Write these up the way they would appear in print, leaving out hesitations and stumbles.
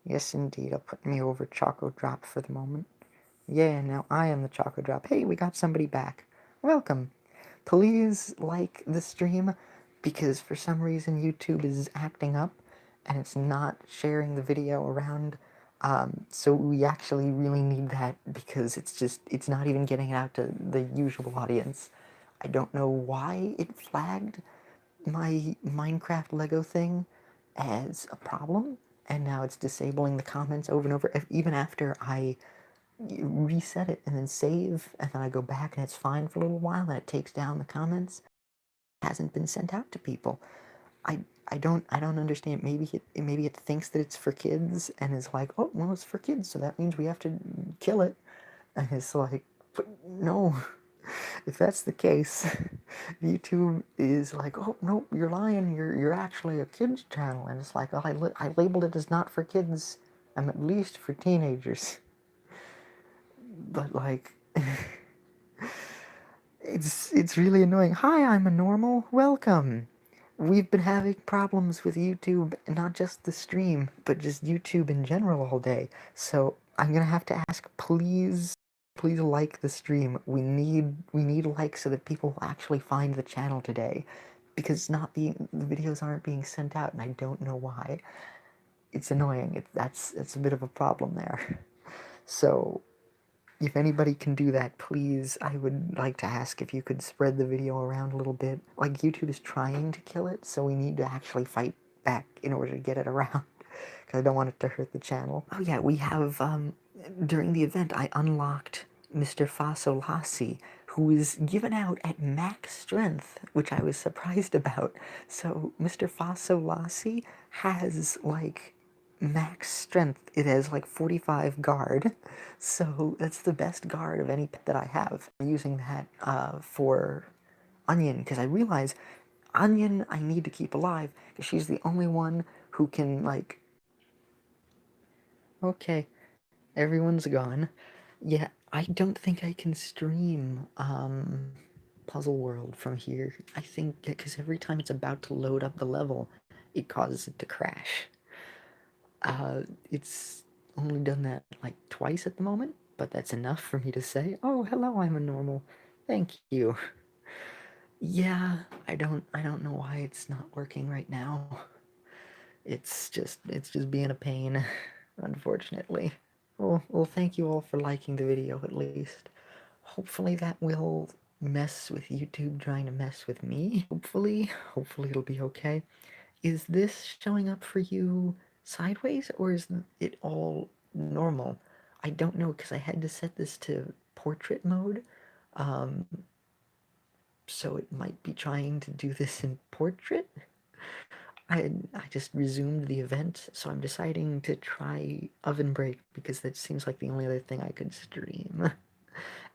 Yes, indeed. I'll put me over Choco Drop for the moment. Yeah, now I am the Choco Drop. Hey, we got somebody back. Welcome. Please like the stream because for some reason YouTube is acting up and it's not sharing the video around. So we actually really need that because it's not even getting it out to the usual audience. I don't know why it flagged my Minecraft Lego thing as a problem, and now it's disabling the comments over and over, even after I reset it and then save, and then I go back and it's fine for a little while, and it takes down the comments. It hasn't been sent out to people. I I don't understand. Maybe it thinks that it's for kids and is like, oh well, it's for kids, so that means we have to kill it. And it's like, but no. If that's the case, YouTube is like, oh no, you're lying. You're actually a kids channel, and it's like, oh, I labeled it as not for kids. I'm at least for teenagers. But like, it's really annoying. Hi, I'm a normal. Welcome. We've been having problems with YouTube, not just the stream, but just YouTube in general all day. So I'm gonna have to ask, please like the stream. We need likes so that people will actually find the channel today, because the videos aren't being sent out, and I don't know why. It's annoying. That's a bit of a problem there. So if anybody can do that, please, I would like to ask if you could spread the video around a little bit. Like, YouTube is trying to kill it, so we need to actually fight back in order to get it around, because I don't want it to hurt the channel. Oh yeah, we have, during the event, I unlocked Mr. Fasolasi, who is given out at max strength, which I was surprised about. So, Mr. Fasolasi has, like, max strength. It has like 45 guard, so that's the best guard of any pet that I have. I'm using that for Onion, because I realize Onion I need to keep alive because she's the only one who can, like, okay, everyone's gone. Yeah, I don't think I can stream Puzzle World from here. I think because every time it's about to load up the level, it causes it to crash. It's only done that like twice at the moment, but that's enough for me to say, oh, hello, I'm a normal. Thank you. Yeah, I don't know why it's not working right now. It's just being a pain, unfortunately. Well, thank you all for liking the video at least. Hopefully that will mess with YouTube trying to mess with me. Hopefully it'll be okay. Is this showing up for you sideways, or is it all normal? I don't know, because I had to set this to portrait mode, um, so it might be trying to do this in portrait. I just resumed the event, so I'm deciding to try Ovenbreak because that seems like the only other thing I could stream.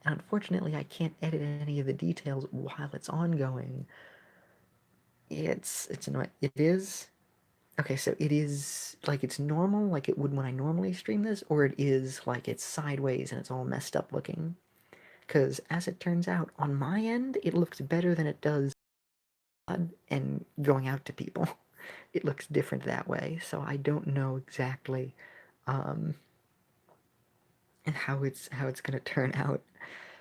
And unfortunately, I can't edit any of the details while it's ongoing. It's annoying. It is. Okay, so it is like it's normal, like it would when I normally stream this, or it is like it's sideways and it's all messed up looking. Because as it turns out, on my end, it looks better than it does and going out to people. It looks different that way, so I don't know exactly um, how it's gonna turn out.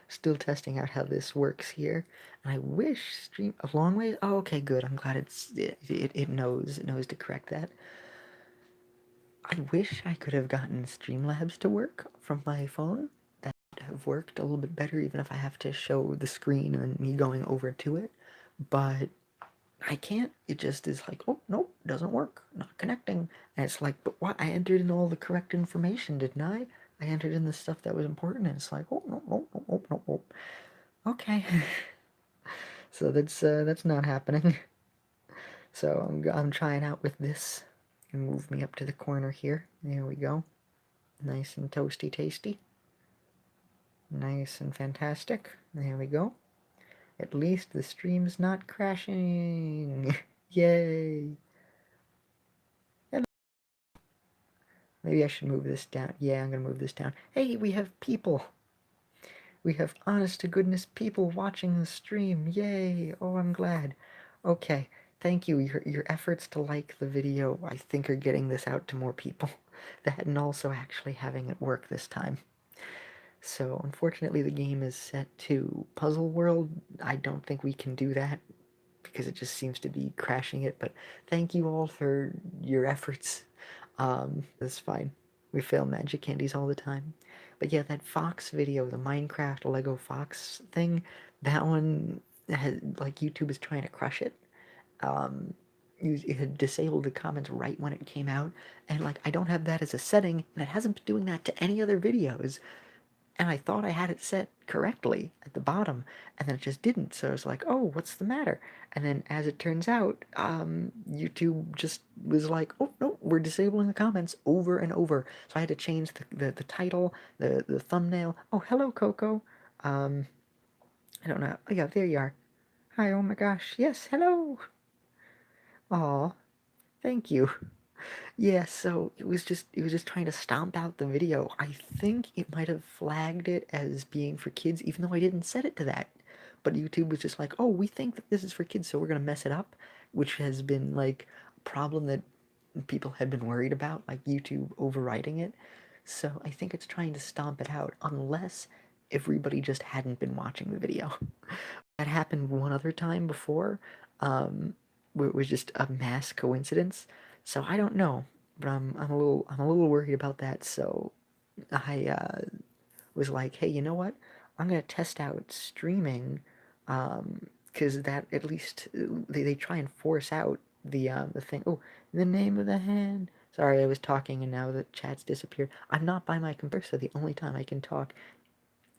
Still testing out how this works here. And I wish stream a long way. Oh, okay, good. I'm glad it knows to correct that. I wish I could have gotten Streamlabs to work from my phone. That would have worked a little bit better, even if I have to show the screen and me going over to it. But I can't. It just is like, oh, nope, doesn't work. Not connecting. And it's like, but what? I entered in all the correct information, didn't I? I entered in the stuff that was important, and it's like, oh, no, no, no, no, no, no. Okay. So that's not happening. So I'm trying out with this. And move me up to the corner here. There we go. Nice and toasty tasty. Nice and fantastic. There we go. At least the stream's not crashing. Yay. And maybe I should move this down. Yeah, I'm gonna move this down. Hey, we have people. We have honest to goodness people watching the stream. Yay. Oh, I'm glad. Okay. thank you. Your efforts to like the video, I think, are getting this out to more people. That and also actually having it work this time. So unfortunately the game is set to Puzzle World. I don't think we can do that because it just seems to be crashing it, but thank you all for your efforts. That's fine. We fail magic candies all the time. But yeah, that Fox video, the Minecraft Lego Fox thing, that one has, like, YouTube is trying to crush it. It had disabled the comments right when it came out, and like I don't have that as a setting, and it hasn't been doing that to any other videos. And I thought I had it set correctly at the bottom, and then it just didn't. So I was like, oh, what's the matter? And then as it turns out, YouTube just was like, oh, no, we're disabling the comments over and over. So I had to change the title, the thumbnail. Oh, hello, Coco. I don't know. Oh, yeah, there you are. Hi, oh my gosh. Yes, hello. Aw, thank you. Yeah, so it was just trying to stomp out the video. I think it might have flagged it as being for kids, even though I didn't set it to that. But YouTube was just like, oh, we think that this is for kids, so we're gonna mess it up, which has been like a problem that people had been worried about, like YouTube overriding it. So I think it's trying to stomp it out, unless everybody just hadn't been watching the video. That happened one other time before, where it was just a mass coincidence. So I don't know, but I'm a little worried about that. So I was like, hey, you know what? I'm gonna test out streaming, because that at least they try and force out the thing. Oh, the name of the hand. Sorry, I was talking and now the chat's disappeared. I'm not by my computer, so the only time I can talk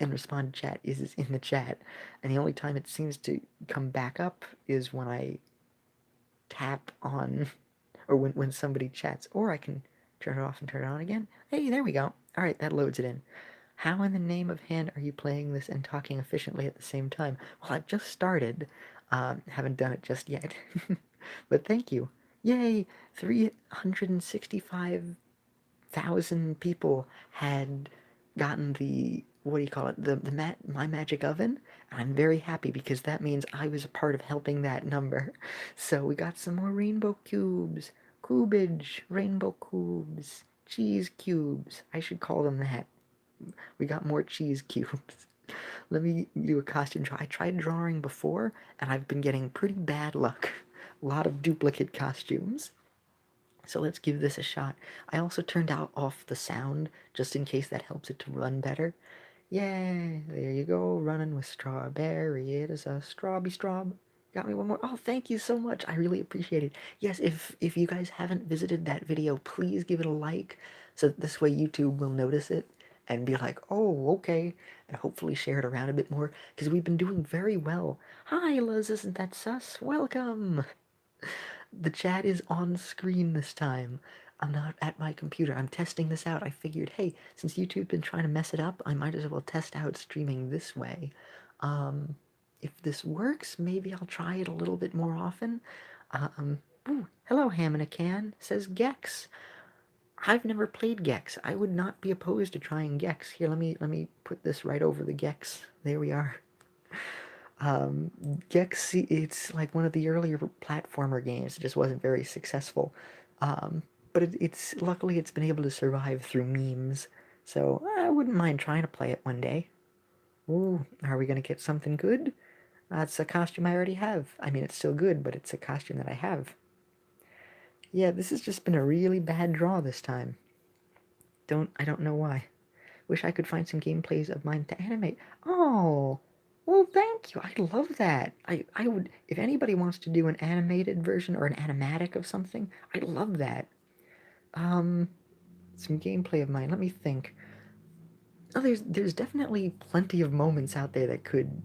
and respond to chat is in the chat, and the only time it seems to come back up is when I tap on, or when somebody chats, or I can turn it off and turn it on again. Hey, there we go. All right, that loads it in. How in the name of hand are you playing this and talking efficiently at the same time? Well, I've just started. Haven't done it just yet. But thank you. Yay! 365,000 people had gotten the, what do you call it, the My Magic Oven. I'm very happy because that means I was a part of helping that number. So we got some more rainbow cubes, cubage, rainbow cubes, cheese cubes. I should call them that. We got more cheese cubes. Let me do a costume draw. I tried drawing before, and I've been getting pretty bad luck. A lot of duplicate costumes. So let's give this a shot. I also turned off the sound, just in case that helps it to run better. Yay, there you go, running with strawberry. It is a strawby straw. Got me one more. Oh, thank you so much. I really appreciate it. Yes, if you guys haven't visited that video, please give it a like, so that this way YouTube will notice it and be like, oh, okay, and hopefully share it around a bit more, because we've been doing very well. Hi, Liz, isn't that sus? Welcome. The chat is on screen this time. I'm not at my computer. I'm testing this out. I figured, hey, since YouTube's been trying to mess it up, I might as well test out streaming this way. If this works, maybe I'll try it a little bit more often. Ooh, hello, Ham in a Can, says Gex. I've never played Gex. I would not be opposed to trying Gex. Here, let me put this right over the Gex. There we are. Gex, it's like one of the earlier platformer games. It just wasn't very successful. But it's luckily it's been able to survive through memes. So I wouldn't mind trying to play it one day. Ooh, are we gonna get something good? It's a costume I already have. I mean, it's still good, but it's a costume that I have. Yeah, this has just been a really bad draw this time. I don't know why. Wish I could find some gameplays of mine to animate. Oh, well, thank you. I love that. I would, if anybody wants to do an animated version or an animatic of something, I love that. Some gameplay of mine. Let me think. Oh, there's definitely plenty of moments out there that could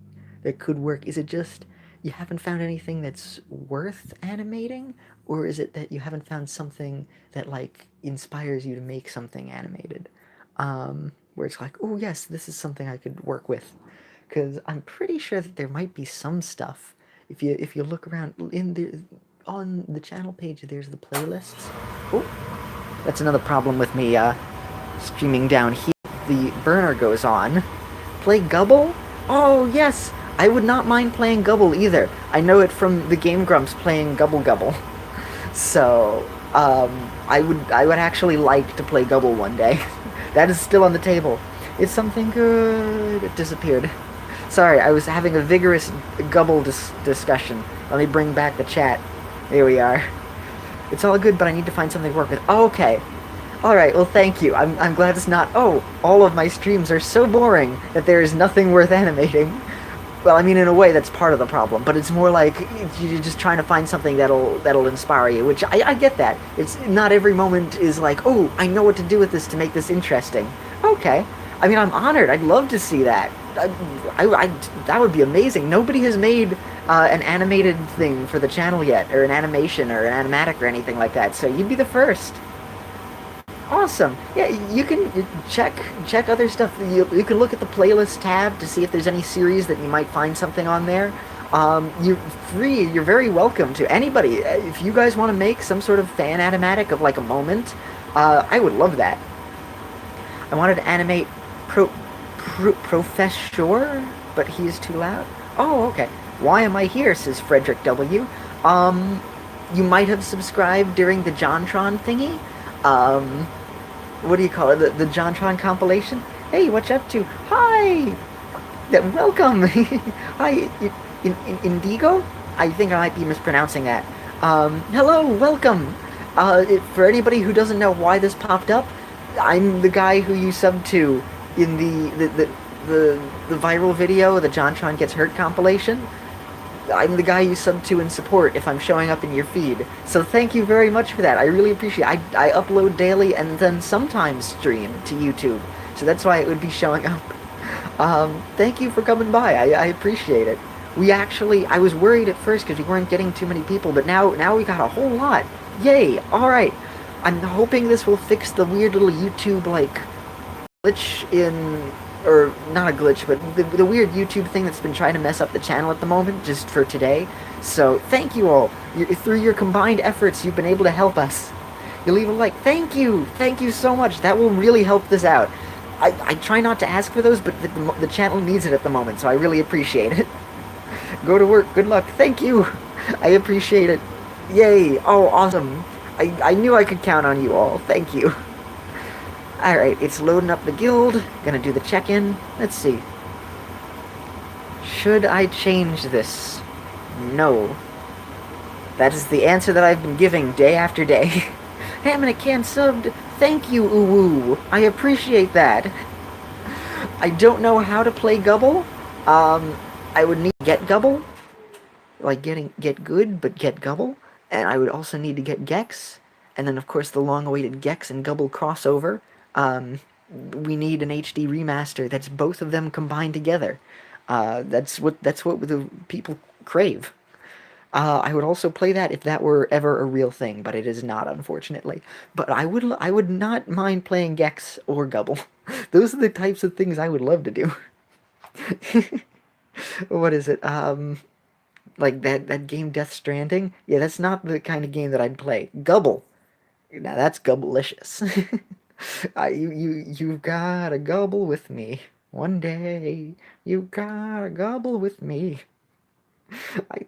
work. Is it just you haven't found anything that's worth animating, or is it that you haven't found something that like inspires you to make something animated? Where it's like, oh yes, this is something I could work with, because I'm pretty sure that there might be some stuff. If you look around on the channel page, there's the playlists. Oh, that's another problem with me streaming down here. The burner goes on. Play Gubble? Oh yes, I would not mind playing Gubble either. I know it from the Game Grumps playing Gubble Gubble. So, I would actually like to play Gubble one day. That is still on the table. It's something good. It disappeared. Sorry, I was having a vigorous Gubble discussion. Let me bring back the chat. Here we are. It's all good, but I need to find something to work with. Oh, okay. Alright, well thank you. I'm glad it's not, oh, all of my streams are so boring that there is nothing worth animating. Well, I mean, in a way, that's part of the problem, but it's more like you're just trying to find something that'll inspire you, which I get that. It's not every moment is like, oh, I know what to do with this to make this interesting. Okay. I mean, I'm honored. I'd love to see that. That would be amazing. Nobody has made an animated thing for the channel yet, or an animation, or an animatic, or anything like that, so you'd be the first. Awesome. Yeah, you can check other stuff. You can look at the playlist tab to see if there's any series that you might find something on there. You're free. You're very welcome to anybody. If you guys want to make some sort of fan animatic of like a moment, I would love that. I wanted to animate Professor, but he is too loud. Oh, okay. Why am I here? Says Frederick W. You might have subscribed during the JonTron thingy. What do you call it? The JonTron compilation? Hey, what you up to? Hi! Welcome! Hi, Indigo? I think I might be mispronouncing that. Hello, welcome! For anybody who doesn't know why this popped up, I'm the guy who you subbed to in the viral video, the JonTron Gets Hurt compilation. I'm the guy you sub to in support if I'm showing up in your feed. So thank you very much for that. I really appreciate it. I upload daily and then sometimes stream to YouTube. So that's why it would be showing up. Thank you for coming by. I appreciate it. I was worried at first because we weren't getting too many people, but now we got a whole lot. Yay! Alright. I'm hoping this will fix the weird little YouTube, like, glitch in... or not a glitch, but the weird YouTube thing that's been trying to mess up the channel at the moment, just for today. So, thank you all. Through your combined efforts, you've been able to help us. You leave a like. Thank you! Thank you so much. That will really help this out. I try not to ask for those, but the channel needs it at the moment, so I really appreciate it. Go to work. Good luck. Thank you! I appreciate it. Yay! Oh, awesome. I knew I could count on you all. Thank you. Alright, it's loading up the guild. Gonna do the check-in. Let's see. Should I change this? No. That is the answer that I've been giving day after day. Hey, I'm gonna can subbed. Thank you, Uwu. I appreciate that. I don't know how to play Gubble. I would need to get Gubble. Like get good, but get Gubble. And I would also need to get Gex. And then, of course, the long-awaited Gex and Gubble crossover. We need an HD remaster that's both of them combined together. That's what the people crave. I would also play that if that were ever a real thing, but it is not, unfortunately. But I would not mind playing Gex or Gubble. Those are the types of things I would love to do. What is it? Like that game Death Stranding? Yeah, that's not the kind of game that I'd play. Gubble. Now that's Gubblelicious. You gotta gobble with me one day. You gotta gobble with me.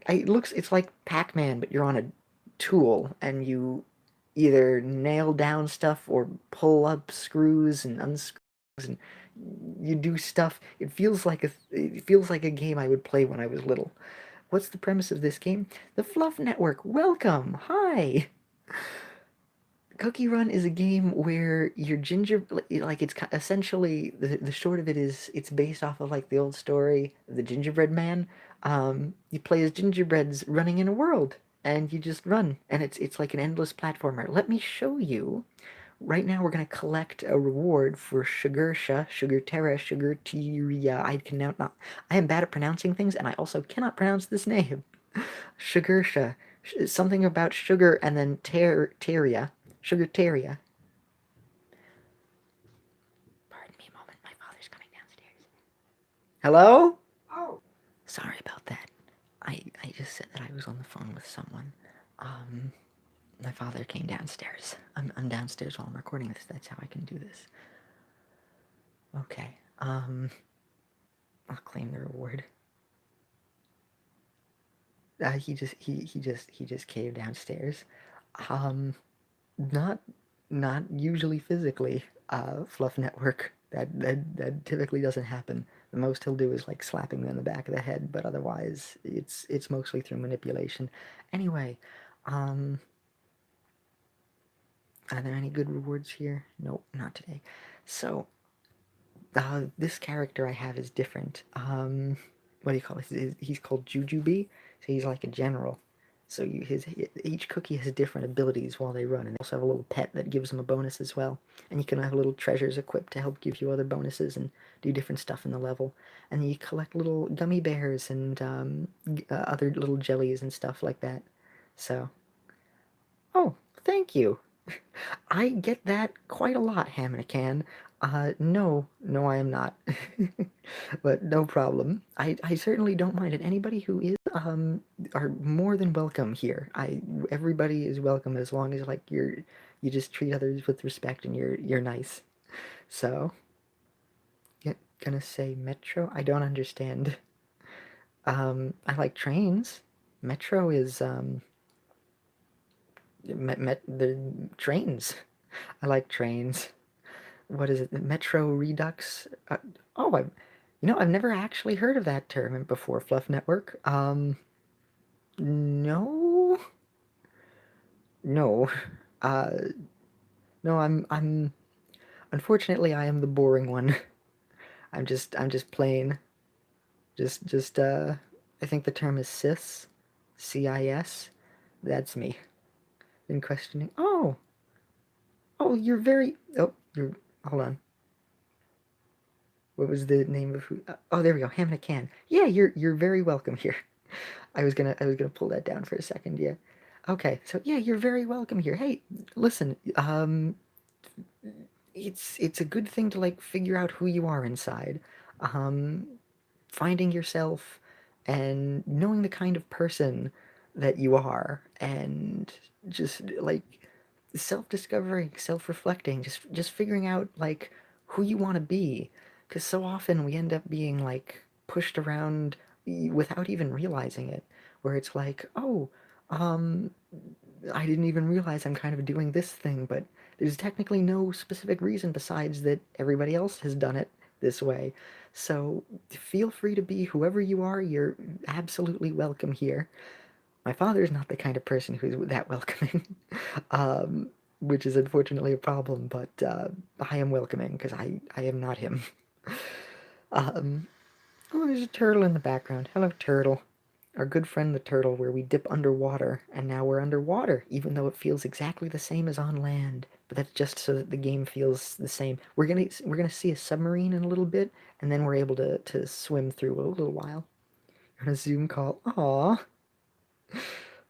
It's like Pac-Man, but you're on a tool and you either nail down stuff or pull up screws and unscrews and you do stuff. It feels like a game I would play when I was little. What's the premise of this game? The Fluff Network. Welcome. Hi. Cookie Run is a game where your like it's essentially, the short of it is, it's based off of like the old story of the gingerbread man. You play as gingerbreads running in a world, and you just run, and it's like an endless platformer. Let me show you. Right now we're gonna collect a reward for Sugarsha, Sugarterra, Sugarteria. I am bad at pronouncing things, and I also cannot pronounce this name. Sugarsha. Something about sugar and then Teria. Sugarteria. Pardon me a moment, my father's coming downstairs. Hello? Oh. Sorry about that. I just said that I was on the phone with someone. My father came downstairs. I'm downstairs while I'm recording this. That's how I can do this. Okay. I'll claim the reward. He just caved downstairs. Um, not not usually physically. Fluff Network. That typically doesn't happen. The most he'll do is like slapping me on the back of the head, but otherwise it's mostly through manipulation. Anyway, um, are there any good rewards here? Nope, not today. So, this character I have is different. What do you call it? He's called Jujubee, so he's like a general. So each cookie has different abilities while they run, and they also have a little pet that gives them a bonus as well. And you can have little treasures equipped to help give you other bonuses and do different stuff in the level. And you collect little gummy bears and other little jellies and stuff like that. So, oh, thank you. I get that quite a lot, ham in a can. No, I am not. But no problem. I certainly don't mind it. Anybody who is are more than welcome here. Everybody is welcome as long as like you just treat others with respect and you're nice. So, yeah, gonna say metro. I don't understand. I like trains. Metro is the trains. I like trains. What is it? Metro Redux? Oh, I've never actually heard of that term before. Fluff Network. No, no, uh, no. Unfortunately, I am the boring one. I'm just plain. I think the term is cis, CIS. That's me. Been questioning. Oh, you're very. Oh, you're. Hold on. What was the name of who? Oh, there we go. Ham in a can. Yeah, you're very welcome here. I was gonna pull that down for a second. Yeah. Okay. So yeah, you're very welcome here. Hey, listen. It's a good thing to like figure out who you are inside. Um, Finding yourself and knowing the kind of person that you are, and just like self-discovering, self-reflecting, just figuring out like who you want to be, because so often we end up being like pushed around without even realizing it, where it's like, oh, um I didn't even realize I'm kind of doing this thing, but there's technically no specific reason besides that everybody else has done it this way. So feel free to be whoever you are. You're absolutely welcome here. My father is not the kind of person who's that welcoming, um, which is unfortunately a problem, but I am welcoming because I am not him. Um, oh, there's a turtle in the background. Hello, turtle. Our good friend the turtle, where we dip underwater, and now we're underwater, even though it feels exactly the same as on land. But that's just so that the game feels the same. We're gonna see a submarine in a little bit, and then we're able to swim through a little while. On a Zoom call. Aw.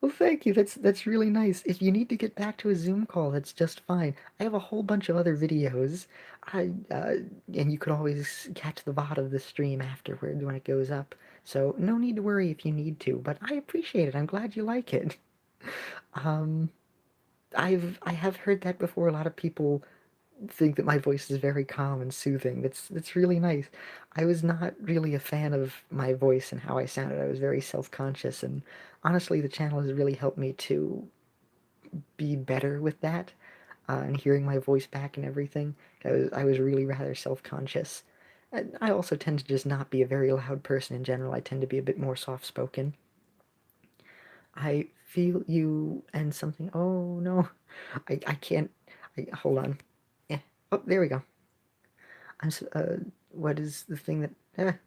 Well, thank you. That's really nice. If you need to get back to a Zoom call, that's just fine. I have a whole bunch of other videos. And you could always catch the VOD of the stream afterward when it goes up. So no need to worry if you need to, but I appreciate it. I'm glad you like it. Um, I have heard that before. A lot of people think that my voice is very calm and soothing. That's really nice. I was not really a fan of my voice and how I sounded. I was very self-conscious, and honestly, the channel has really helped me to be better with that, and hearing my voice back and everything. I was really rather self-conscious. And I also tend to just not be a very loud person in general. I tend to be a bit more soft-spoken. I feel you and something. Oh no, I can't. Hold on. Yeah. Oh, there we go. What is the thing that?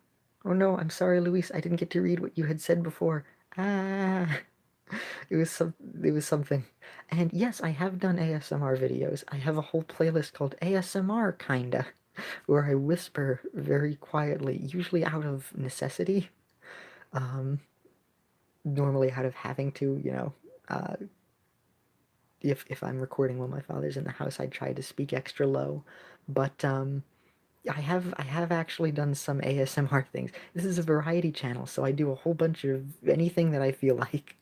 Oh no, I'm sorry, Luis. I didn't get to read what you had said before. Ah, it was some. It was something. And yes, I have done ASMR videos. I have a whole playlist called ASMR kinda, where I whisper very quietly, usually out of necessity. Um, Normally out of having to, uh, if I'm recording while my father's in the house, I try to speak extra low. But I have actually done some ASMR things. This is a variety channel, so I do a whole bunch of anything that I feel like.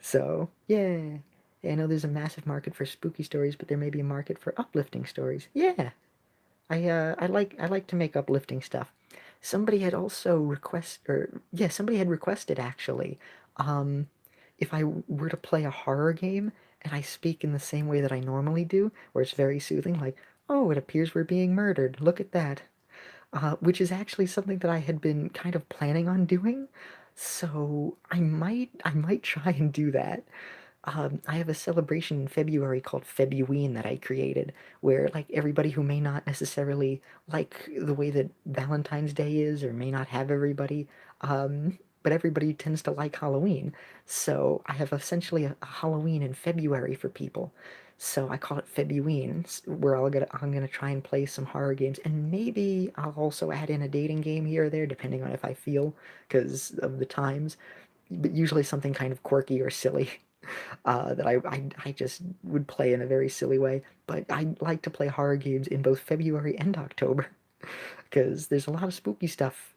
So, yeah. I know there's a massive market for spooky stories, but there may be a market for uplifting stories. Yeah. I like to make uplifting stuff. Somebody had also somebody had requested actually If I were to play a horror game and I speak in the same way that I normally do, where it's very soothing, like, oh, it appears we're being murdered, look at that, which is actually something that I had been kind of planning on doing, so I might try and do that. I have a celebration in February called Februine that I created, where like everybody who may not necessarily like the way that Valentine's Day is, or may not have everybody, but everybody tends to like Halloween. So I have essentially a Halloween in February for people. So I call it Februine, where I'm gonna try and play some horror games, and maybe I'll also add in a dating game here or there, depending on if I feel, because of the times. But usually something kind of quirky or silly. That I just would play in a very silly way. But I like to play horror games in both February and October because there's a lot of spooky stuff.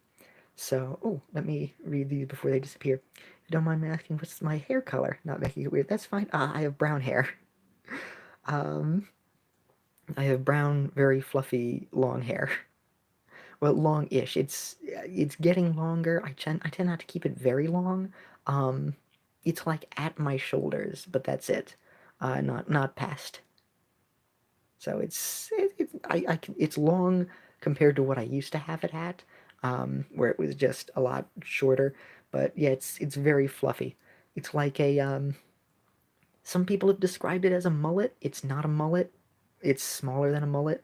So, oh, let me read these before they disappear. If you don't mind me asking, what's my hair color? Not making it weird. That's fine. I have brown hair. Um, I have brown, very fluffy, long hair. Well, long-ish. It's getting longer. I tend not to keep it very long. Um, it's like at my shoulders, but that's it. Not past. So it's long compared to what I used to have it at, where it was just a lot shorter. But yeah, it's very fluffy. It's like a some people have described it as a mullet. It's not a mullet. It's smaller than a mullet.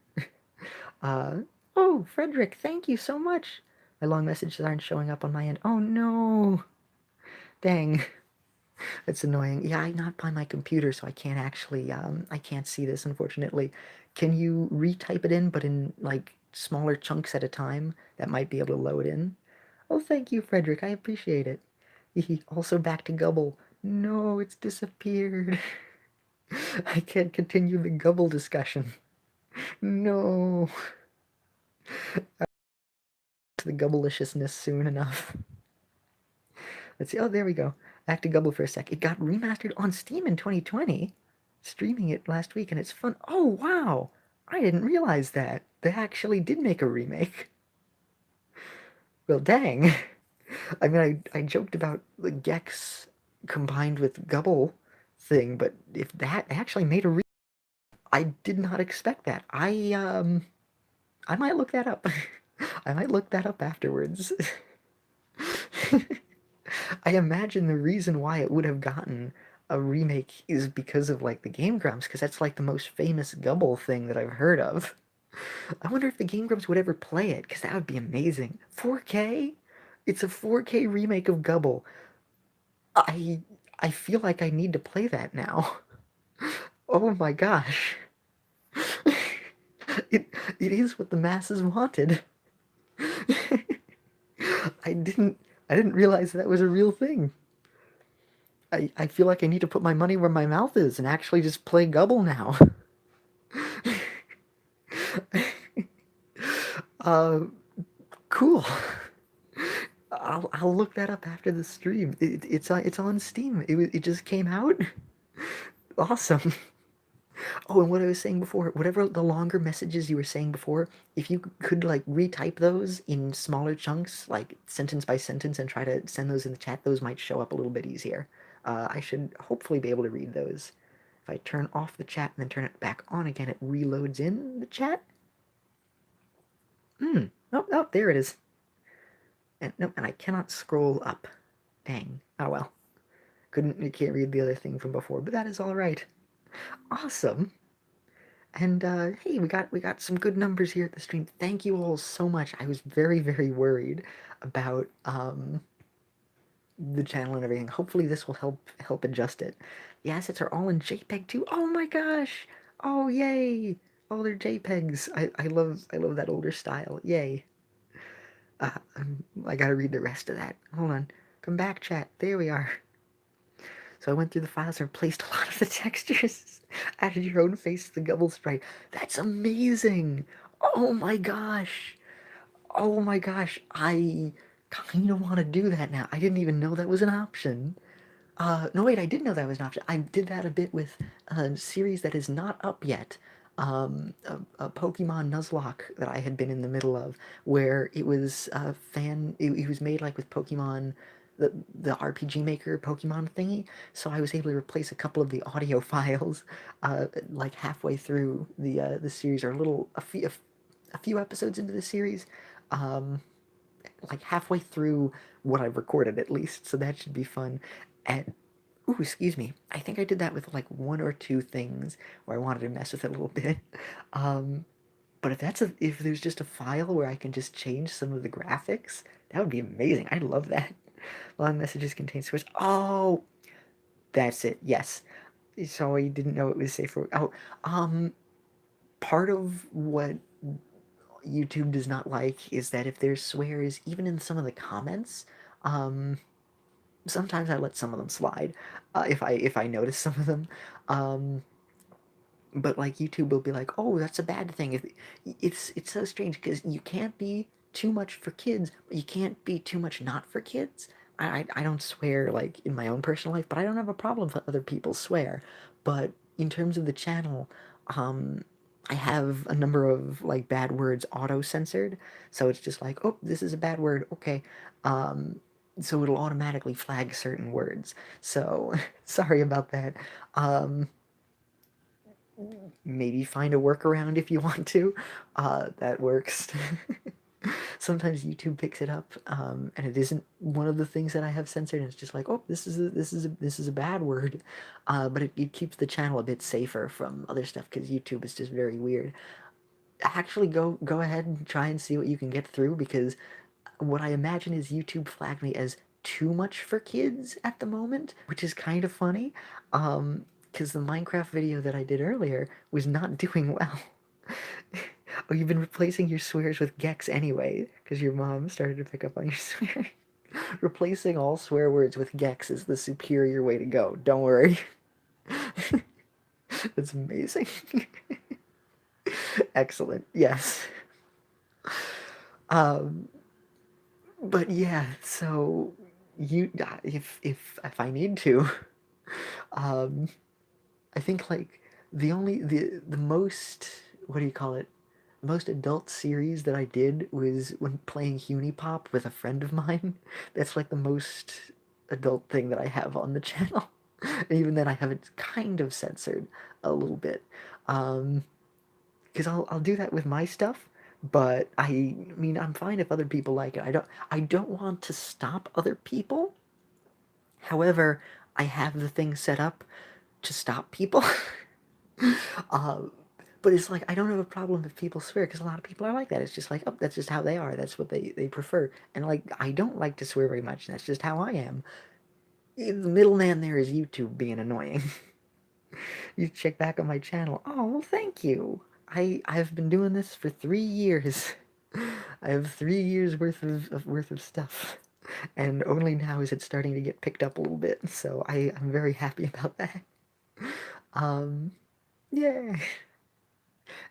Uh, oh, Frederick, thank you so much. My long messages aren't showing up on my end. Oh no, dang, that's annoying. Yeah, I'm not by my computer, so I can't actually, I can't see this, unfortunately. Can you retype it in, but in, like, smaller chunks at a time? That might be able to load in. Oh, thank you, Frederick, I appreciate it. Also back to Gubble. No, it's disappeared. I can't continue the Gubble discussion. No. The Gubbleliciousness soon enough. Let's see. Oh, there we go. Back to Gubble for a sec. It got remastered on Steam in 2020. Streaming it last week, and it's fun. Oh, wow! I didn't realize that. They actually did make a remake. Well, dang. I mean, I joked about the Gex combined with Gubble thing, but if that actually made a I did not expect that. I might look that up. I might look that up afterwards. I imagine the reason why it would have gotten a remake is because of like the Game Grumps, because that's like the most famous Gubble thing that I've heard of. I wonder if the Game Grumps would ever play it, because that would be amazing. 4K? It's a 4K remake of Gubble. I I feel like I need to play that now. Oh my gosh. It it is what the masses wanted. I didn't I didn't realize that was a real thing. I feel like I need to put my money where my mouth is and actually just play Gubble now. uh, cool. I'll look that up after the stream. It's on Steam. It just came out. Awesome. Oh, and what I was saying before, whatever the longer messages you were saying before, if you could like retype those in smaller chunks, like sentence by sentence, and try to send those in the chat, those might show up a little bit easier. I should hopefully be able to read those. If I turn off the chat and then turn it back on again, it reloads in the chat. Oh, there it is. And no, and I cannot scroll up. Dang. Oh well. Can't read the other thing from before, but that is all right. Awesome. And hey, we got some good numbers here at the stream. Thank you all so much. I was very worried about the channel and everything. Hopefully this will help adjust it. The assets are all in JPEG too. Oh my gosh! Oh yay! Oh, they're JPEGs. I love that older style. Yay! I gotta read the rest of that. Hold on. Come back, chat. There we are. So I went through the files and replaced a lot of the textures. Added your own face to the Gubble sprite. That's amazing! Oh my gosh! Oh my gosh! I kind of want to do that now. I didn't even know that was an option. No wait, I did know that was an option. I did that a bit with a series that is not up yet. A Pokemon Nuzlocke that I had been in the middle of, where it was it was made like with Pokemon. the RPG Maker Pokemon thingy, so I was able to replace a couple of the audio files, like halfway through the series, or a few episodes into the series, um, like halfway through what I've recorded at least. So that should be fun. And ooh, excuse me. I think I did that with like one or two things where I wanted to mess with it a little bit. Um, but if there's just a file where I can just change some of the graphics, that would be amazing. I'd love that. Long messages contain swears. Oh, that's it. Yes. So I didn't know it was safe for. Oh, um, part of what YouTube does not like is that if there's swears, even in some of the comments, um, sometimes I let some of them slide, if I notice some of them. Um, but like YouTube will be like, oh, that's a bad thing. It's so strange because you can't be too much for kids, but you can't be too much not for kids. I don't swear like in my own personal life, but I don't have a problem if other people swear. But in terms of the channel, um, I have a number of like bad words auto censored, so it's just like, oh, this is a bad word, okay. Um, so it'll automatically flag certain words. So sorry about that. Um, Maybe find a workaround if you want to. That works. Sometimes YouTube picks it up, and it isn't one of the things that I have censored, and it's just like, oh, this is a bad word, but it keeps the channel a bit safer from other stuff because YouTube is just very weird. Actually, go ahead and try and see what you can get through, because what I imagine is YouTube flagged me as too much for kids at the moment, which is kind of funny, because the Minecraft video that I did earlier was not doing well. Oh, you've been replacing your swears with gex anyway, because your mom started to pick up on your swear. Replacing all swear words with gex is the superior way to go. Don't worry. That's amazing. Excellent. Yes. Um, but yeah, so you if I need to, um, I think like the most, what do you call it? The most adult series that I did was when playing Unipop with a friend of mine. That's like the most adult thing that I have on the channel. And even then I have it kind of censored a little bit. Um, because I'll do that with my stuff, but I mean I'm fine if other people like it. I don't want to stop other people. However, I have the thing set up to stop people. uh, but it's like I don't have a problem if people swear, because a lot of people are like that. It's just like, oh, that's just how they are. That's what they prefer. And like I don't like to swear very much. That's just how I am. The middleman there is YouTube being annoying. You check back on my channel. Oh, well, thank you. I've been doing this for 3 years. I have 3 years worth of stuff, and only now is it starting to get picked up a little bit. So I'm very happy about that. Um, yeah.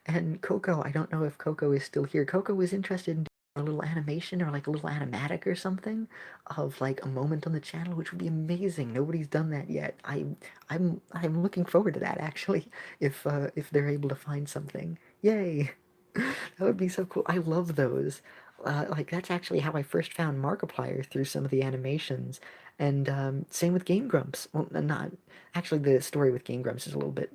And Coco, I don't know if Coco is still here. Coco was interested in doing a little animation or like a little animatic or something of like a moment on the channel, which would be amazing. Nobody's done that yet. I'm looking forward to that actually, if they're able to find something. Yay. That would be so cool. I love those. Like that's actually how I first found Markiplier, through some of the animations. And same with Game Grumps. Well, not actually. The story with Game Grumps is a little bit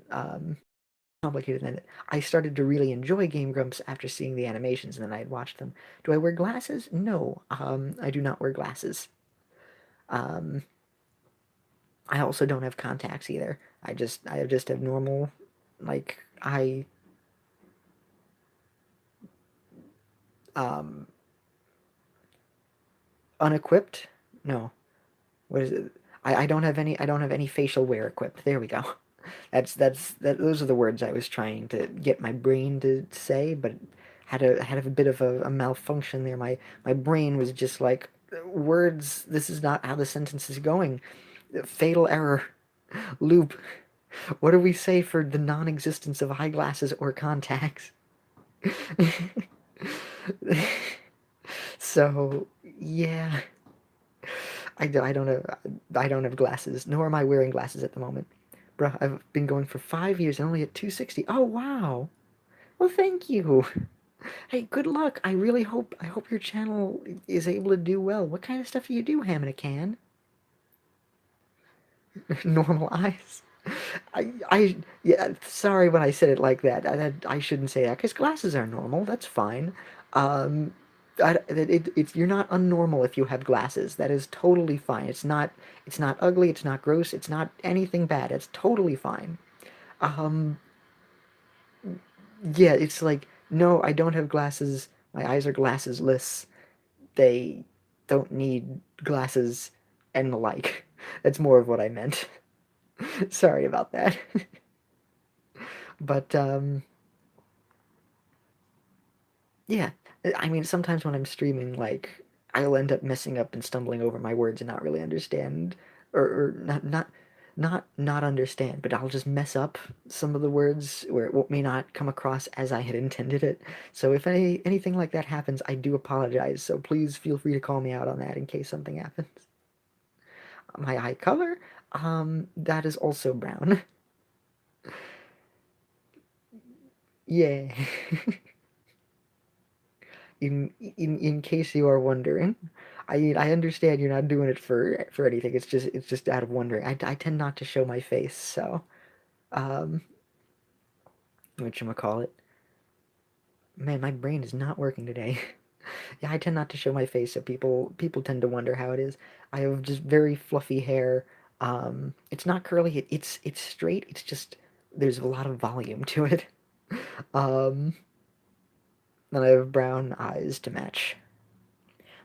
complicated than it. I started to really enjoy Game Grumps after seeing the animations, and then I had watched them. Do I wear glasses? No, I do not wear glasses. Um, I also don't have contacts either. I just have normal, like um unequipped. No, what is it? I don't have any facial wear equipped. There we go. Those are the words I was trying to get my brain to say, but had a bit of a malfunction there. My brain was just like, words. This is not how the sentence is going. Fatal error. Loop. What do we say for the non-existence of eyeglasses or contacts? So yeah, I don't have glasses, nor am I wearing glasses at the moment. Bruh, I've been going for 5 years and only at 260. Oh wow. Well, thank you. Hey, good luck. I hope your channel is able to do well. What kind of stuff do you do, Ham in a Can? Normal eyes. Yeah, sorry when I said it like that. I shouldn't say that because glasses are normal. That's fine. Um, you're not unnormal if you have glasses. That is totally fine. It's not ugly. It's not gross. It's not anything bad. It's totally fine. Um, yeah, it's like, no, I don't have glasses. My eyes are glassesless. They don't need glasses and the like. That's more of what I meant. Sorry about that. But yeah, I mean, sometimes when I'm streaming, like I'll end up messing up and stumbling over my words and not really understand, or not understand, but I'll just mess up some of the words where it may not come across as I had intended it. So if anything like that happens, I do apologize. So please feel free to call me out on that in case something happens. My eye color, that is also brown. Yeah. In case you are wondering, I understand you're not doing it for anything. It's just out of wondering. I tend not to show my face, so um, whatchamacallit. Man, my brain is not working today. Yeah, I tend not to show my face, so people tend to wonder how it is. I have just very fluffy hair. It's not curly. It's straight. It's just there's a lot of volume to it. Um, and I have brown eyes to match.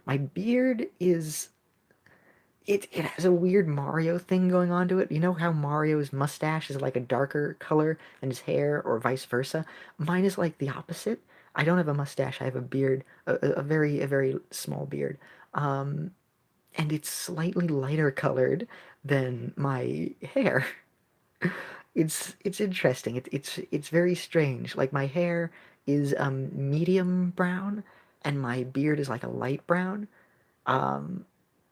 My beard is it has a weird Mario thing going on to it. You know how Mario's mustache is like a darker color than his hair, or vice versa? Mine is like the opposite. I don't have a mustache. I have a beard, a very small beard, um, and it's slightly lighter colored than my hair. It's interesting. It's very strange. Like my hair is medium brown, and my beard is like a light brown. Um,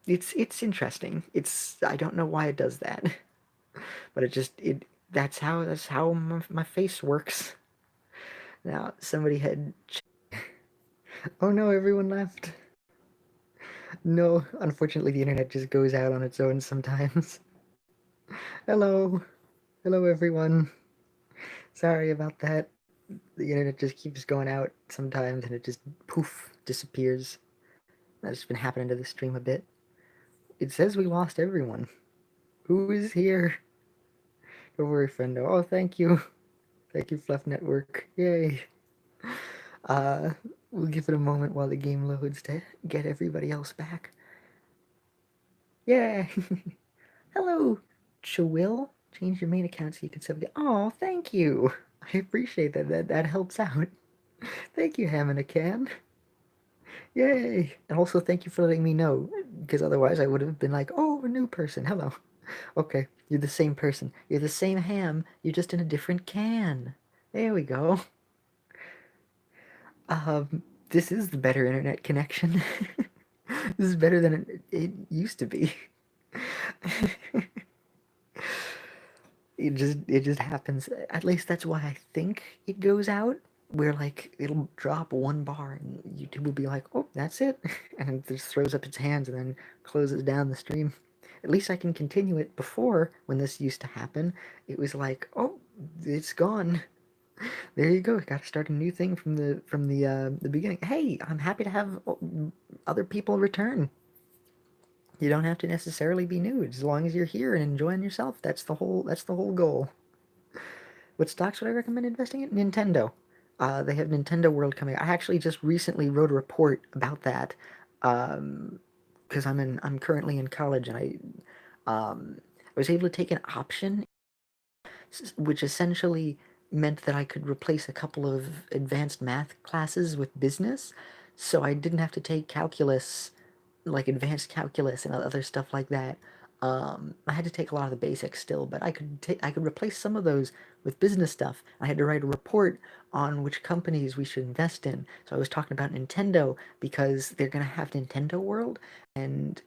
it's interesting. It's I don't know why it does that, but it that's how my face works. Now somebody had oh no, everyone left. No, unfortunately the internet just goes out on its own sometimes. Hello, hello everyone. Sorry about that. The internet just keeps going out sometimes and it just poof disappears. That's been happening to the stream a bit. It says we lost everyone. Who is here? Don't worry, friendo. Oh, thank you. Thank you, Fluff Network. Yay. Uh, we'll give it a moment while the game loads to get everybody else back. Yeah. Hello, Chawil. Change your main account so you can sub. Oh, thank you. I appreciate that. That helps out. Thank you, Ham in a Can. Yay. And also thank you for letting me know, because otherwise I would have been like, oh, a new person. Hello. Okay, you're the same person. You're the same ham. You're just in a different can. There we go. This is the better internet connection. This is better than it used to be. It just happens. At least that's why I think it goes out. Where like it'll drop one bar and YouTube will be like, "Oh, that's it," and it just throws up its hands and then closes down the stream. At least I can continue it. Before, when this used to happen, it was like, "Oh, it's gone." There you go. Got to start a new thing from the beginning. Hey, I'm happy to have other people return. You don't have to necessarily be new, as long as you're here and enjoying yourself. That's the whole goal. What stocks would I recommend investing in? Nintendo. They have Nintendo World coming. I actually just recently wrote a report about that, because I'm currently in college and I was able to take an option, which essentially meant that I could replace a couple of advanced math classes with business, so I didn't have to take calculus, like advanced calculus and other stuff like that. I had to take a lot of the basics still, but I could replace some of those with business stuff. I had to write a report on which companies we should invest in. So I was talking about Nintendo because they're gonna have Nintendo World, and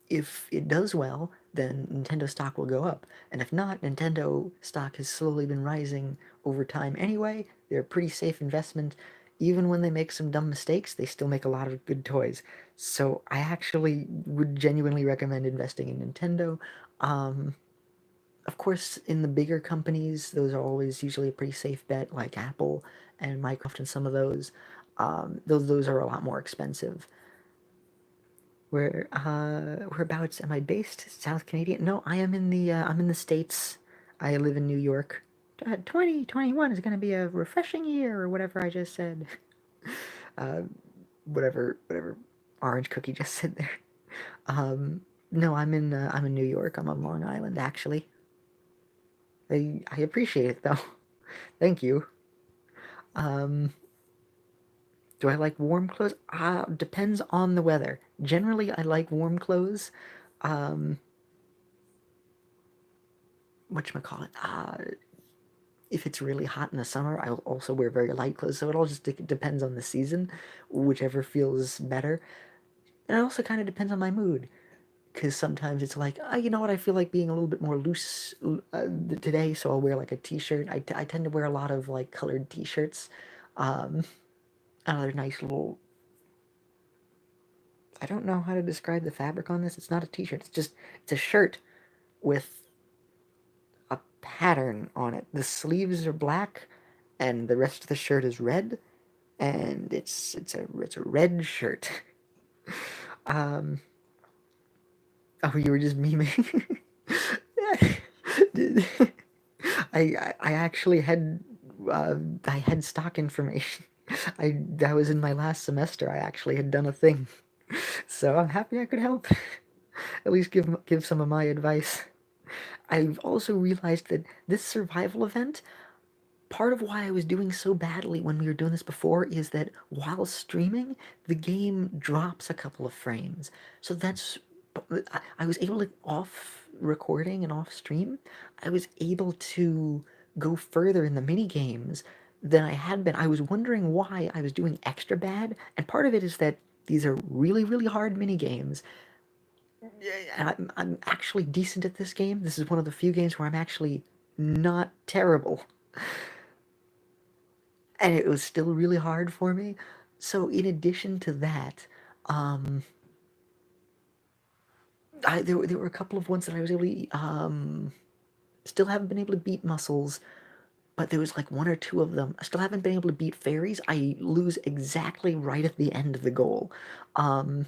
if it does well, then Nintendo stock will go up. And if not, Nintendo stock has slowly been rising over time anyway. They're a pretty safe investment. even when they make some dumb mistakes, they still make a lot of good toys. So I actually would genuinely recommend investing in Nintendo. Of course, in the bigger companies, those are always usually a pretty safe bet, like Apple and Microsoft, and some of those. Those are a lot more expensive. Whereabouts am I based? South Canadian? No, I'm in the States. I live in New York. 2021 is going to be a refreshing year, or whatever I just said. uh, whatever Orange Cookie just said there. No, I'm in New York. I'm on Long Island, actually. I appreciate it though. Thank you. Um, do I like warm clothes? Depends on the weather. Generally, I like warm clothes. Um, whatchamacallit? If it's really hot in the summer, I'll also wear very light clothes. So it all just depends on the season, whichever feels better. And it also kind of depends on my mood. Because sometimes it's like, you know what, I feel like being a little bit more loose today, so I'll wear like a t-shirt. I tend to wear a lot of like colored t-shirts. Um, Another nice little, I don't know how to describe the fabric on this. It's not a t-shirt. It's a shirt with a pattern on it. The sleeves are black, and the rest of the shirt is red, and it's a red shirt. Um, oh, you were just memeing. I actually had I had stock information. That was in my last semester. I actually had done a thing, so I'm happy I could help. At least give some of my advice. I've also realized that this survival event, part of why I was doing so badly when we were doing this before, is that while streaming, the game drops a couple of frames. So that's, I was able to, off recording and off stream, I was able to go further in the mini games than I had been. I was wondering why I was doing extra bad, and part of it is that these are really, really hard mini games. And I'm actually decent at this game. This is one of the few games where I'm actually not terrible. And it was still really hard for me. So in addition to that, um, there were a couple of ones that I was able to still haven't been able to beat muscles, but there was like one or two of them. I still haven't been able to beat fairies. I lose exactly right at the end of the goal. Um,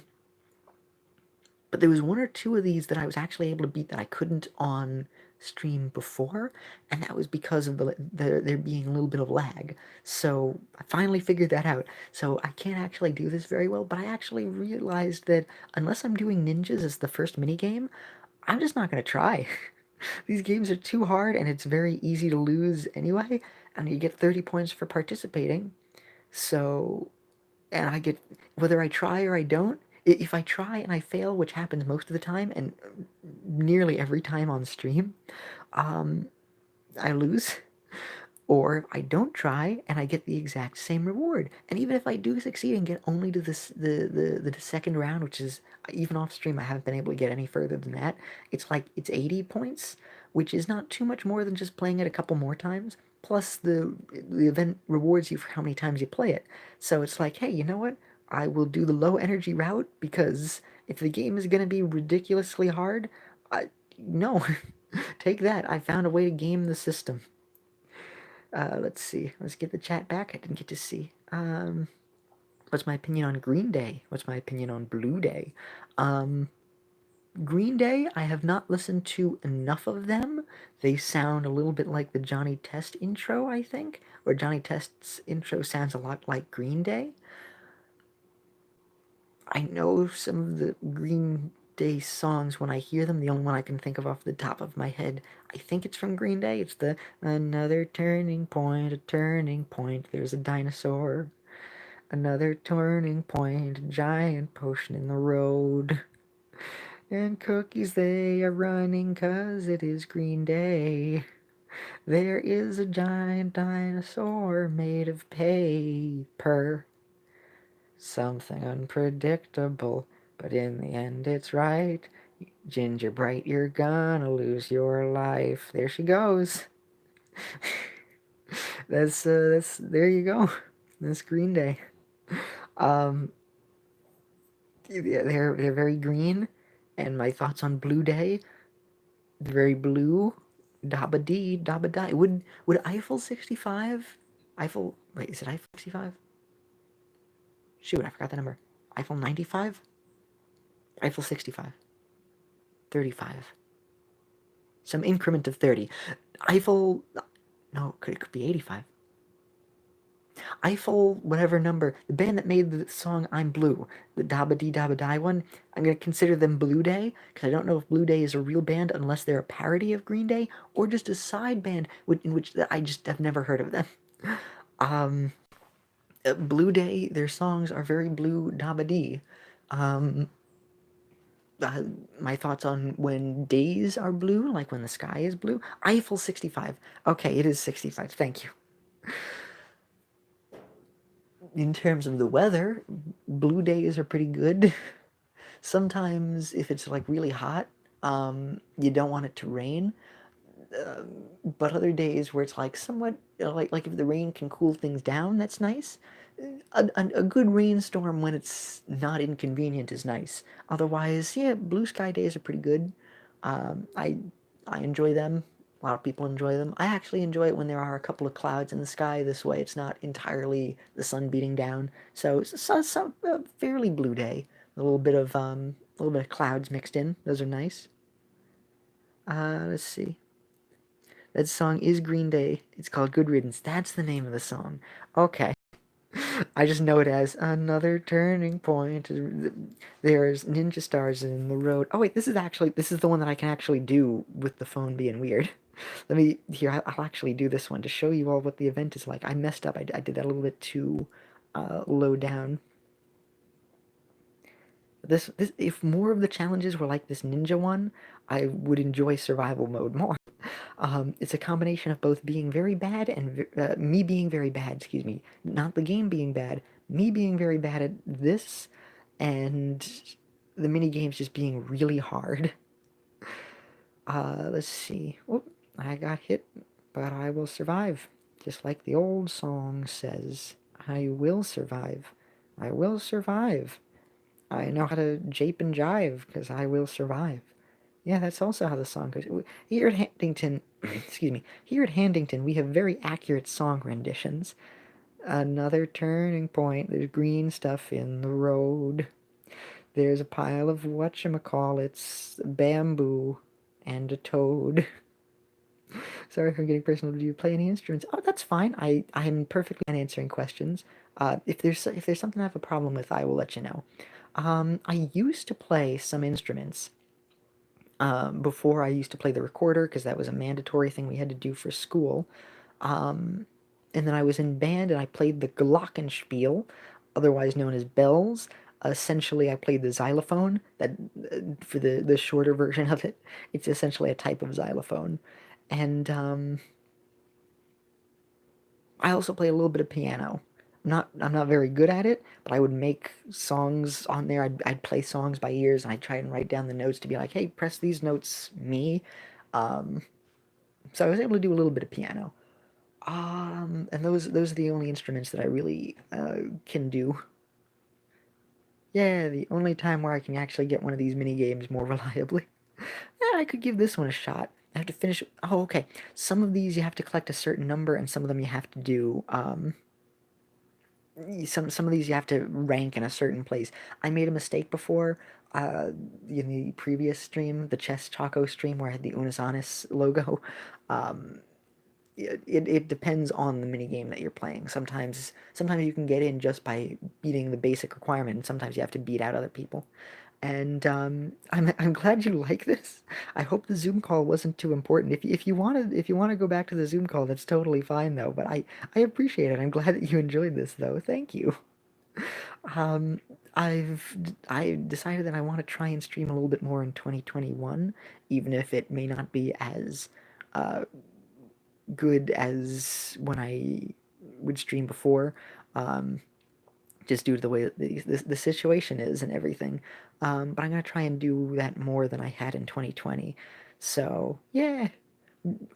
but there was one or two of these that I was actually able to beat that I couldn't on stream before, and that was because of there being a little bit of lag. So I finally figured that out. So I can't actually do this very well, but I actually realized that unless I'm doing ninjas as the first mini game, I'm just not going to try. These games are too hard, and it's very easy to lose anyway, and you get 30 points for participating. So, and I get, whether I try or I don't, if I try and I fail, which happens most of the time and nearly every time on stream, um, I lose. Or I don't try and I get the exact same reward. And even if I do succeed and get only to the second round, which is, even off stream, I haven't been able to get any further than that. It's like, it's 80 points, which is not too much more than just playing it a couple more times. Plus the event rewards you for how many times you play it. So it's like, hey, you know what? I will do the low energy route, because if the game is going to be ridiculously hard, no, take that. I found a way to game the system. Let's see. Let's get the chat back. I didn't get to see. What's my opinion on Green Day? What's my opinion on Blue Day? Um, Green Day, I have not listened to enough of them. They sound a little bit like the Johnny Test intro, I think, or Johnny Test's intro sounds a lot like Green Day. I know some of the Green Day songs when I hear them. The only one I can think of off the top of my head, I think it's from Green Day. It's the another turning point, a turning point. There's a dinosaur. Another turning point, a giant potion in the road. And cookies they are running 'cause it is Green Day. There is a giant dinosaur made of paper. Something unpredictable, but in the end it's right. Ginger Bright, you're gonna lose your life. There she goes. That's there you go. This Green Day. Um, they're very green, and my thoughts on Blue Day, very blue. Dabba dee, dabba die. Would Eiffel 65? Eiffel, wait, is it Eiffel 65? Shoot, I forgot the number. Eiffel 95? Eiffel 65. 35. Some increment of 30. Eiffel, no, it could be 85. Eiffel, whatever number, the band that made the song I'm Blue, the Dabba Dee Dabba Die one, I'm going to consider them Blue Day, because I don't know if Blue Day is a real band unless they're a parody of Green Day, or just a side band in which I just have never heard of them. Um, Blue Day, their songs are very blue Dabba Dee. Um, my thoughts on when days are blue, like when the sky is blue. Eiffel 65. Okay, it is 65. Thank you. In terms of the weather, blue days are pretty good. Sometimes if it's like really hot, you don't want it to rain. But other days where it's like somewhat like if the rain can cool things down, that's nice. A good rainstorm when it's not inconvenient is nice. Otherwise, yeah, blue sky days are pretty good. I enjoy them. A lot of people enjoy them. I actually enjoy it when there are a couple of clouds in the sky. This way, it's not entirely the sun beating down. So it's a fairly blue day. A little bit of clouds mixed in. Those are nice. Let's see. That song is Green Day. It's called Good Riddance. That's the name of the song. Okay. I just know it as Another Turning Point. There's ninja stars in the road. Oh wait, this is the one that I can actually do with the phone being weird. I'll actually do this one to show you all what the event is like. I messed up. I did that a little bit too low down. This if more of the challenges were like this ninja one, I would enjoy survival mode more. It's a combination of both being very bad and me being very bad, excuse me, not the game being bad, me being very bad at this, and the mini games just being really hard. Let's see. Whoop, I got hit, but I will survive. Just like the old song says, I will survive. I will survive. I know how to jape and jive because I will survive. Yeah, that's also how the song goes. Here at Handington, excuse me, here at Handington, we have very accurate song renditions. Another turning point. There's green stuff in the road. There's a pile of whatchamacallits, bamboo, and a toad. Sorry for getting personal. Do you play any instruments? Oh, that's fine. I'm perfectly fine answering questions. If there's something I have a problem with, I will let you know. I used to play some instruments. Before I used to play the recorder because that was a mandatory thing we had to do for school. Um, and then I was in band and I played the glockenspiel, otherwise known as bells. Essentially, I played the xylophone. That for the shorter version of it, it's essentially a type of xylophone. And I also play a little bit of piano. I'm not very good at it, but I would make songs on there. I'd play songs by ears and I'd try and write down the notes to be like, hey, press these notes, me. Um, so I was able to do a little bit of piano. And those are the only instruments that I really can do. Yeah, the only time where I can actually get one of these mini games more reliably. Yeah, I could give this one a shot. I have to finish. Oh, okay. Some of these you have to collect a certain number, and some of them you have to do. Some of these you have to rank in a certain place. I made a mistake before. In the previous stream, the Chess Choco stream, where I had the Unasanis logo. Um, it depends on the mini game that you're playing. Sometimes you can get in just by beating the basic requirement, and sometimes you have to beat out other people. And I'm glad you like this. I hope the Zoom call wasn't too important. If you want to go back to the Zoom call, that's totally fine though. But I appreciate it. I'm glad that you enjoyed this though. Thank you. Um, I decided that I want to try and stream a little bit more in 2021, even if it may not be as uh, good as when I would stream before. Um, just due to the way that the situation is and everything. But I'm going to try and do that more than I had in 2020. So, yeah,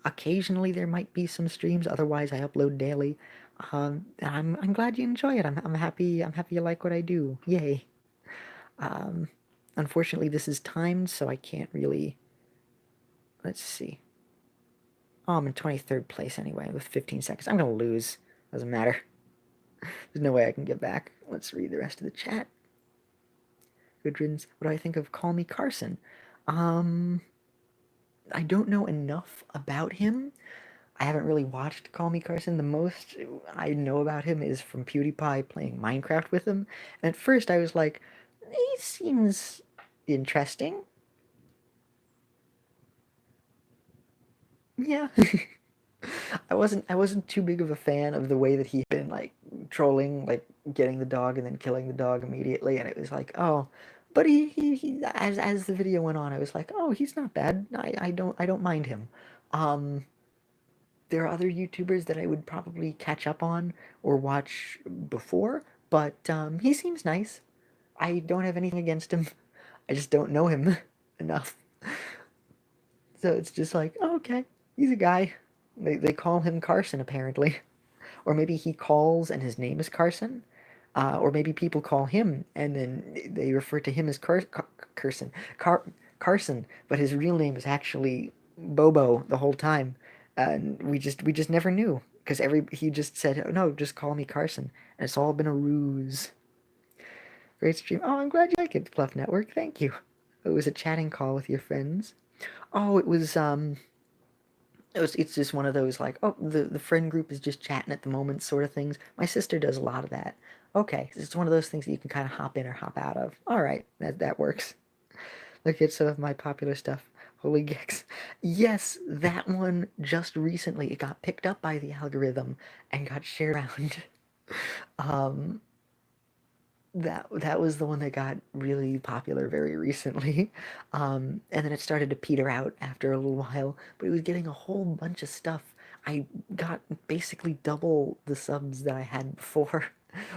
occasionally there might be some streams. Otherwise, I upload daily. I'm glad you enjoy it. I'm happy. I'm happy you like what I do. Yay. Um, Unfortunately, this is timed, so I can't really. Let's see. Oh, I'm in 23rd place anyway with 15 seconds. I'm gonna lose. Doesn't matter. There's no way I can get back. Let's read the rest of the chat. Good riddance. What do I think of Call Me Carson? Um, I don't know enough about him. I haven't really watched Call Me Carson. The most I know about him is from PewDiePie playing Minecraft with him. And at first I was like, he seems interesting. Yeah. I wasn't too big of a fan of the way that he had been like trolling, like getting the dog and then killing the dog immediately, and it was like, oh, but he as the video went on, I was like, oh, he's not bad. I don't mind him. Um, there are other YouTubers that I would probably catch up on or watch before, but he seems nice. I don't have anything against him. I just don't know him enough. So it's just like, oh, okay, he's a guy. They call him Carson apparently, or maybe he calls and his name is Carson, or maybe people call him and then they refer to him as Carson, Carson, but his real name is actually Bobo the whole time, and we just never knew because every he just said, oh, no, just call me Carson, and it's all been a ruse. Great stream. Oh, I'm glad you like it, Fluff Network. Thank you. It was a chatting call with your friends. Oh, it's just one of those like, oh, the friend group is just chatting at the moment sort of things. My sister does a lot of that. Okay, it's one of those things that you can kind of hop in or hop out of. All right, that works. Look at some of my popular stuff. Holy Gex. Yes, that one just recently it got picked up by the algorithm and got shared around. um, that was the one that got really popular very recently, and then it started to peter out after a little while. But it was getting a whole bunch of stuff. I got basically double the subs that I had before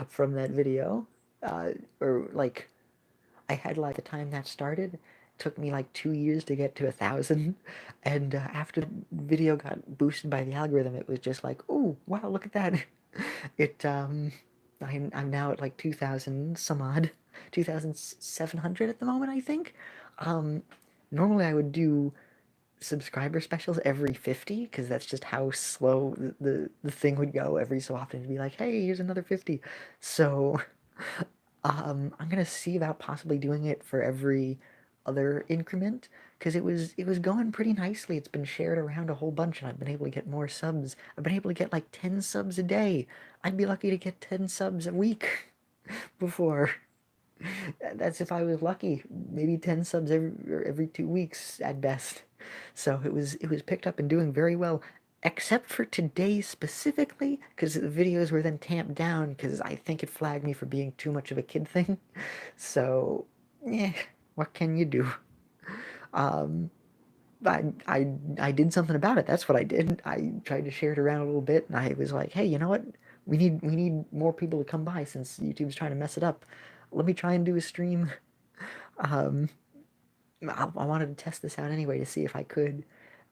from that video, uh, or like I had like the time that started. Took me like 2 years to get to 1,000, and after the video got boosted by the algorithm, it was just like, oh wow, look at that! It I'm now at like 2,000 some odd, 2,700 at the moment, I think. Um, Normally I would do subscriber specials every 50 because that's just how slow the thing would go every so often to be like, hey, here's another 50. So I'm gonna see about possibly doing it for every other increment because it was going pretty nicely. It's been shared around a whole bunch, and I've been able to get more subs. I've been able to get like 10 subs a day. I'd be lucky to get 10 subs a week before. That's if I was lucky. Maybe 10 subs every 2 weeks at best. So it was picked up and doing very well, except for today specifically, because the videos were then tamped down because I think it flagged me for being too much of a kid thing. So, yeah, what can you do? Um, I did something about it. That's what I did. I tried to share it around a little bit, and I was like, hey, you know what? We need more people to come by since YouTube's trying to mess it up. Let me try and do a stream. Um, I wanted to test this out anyway to see if I could,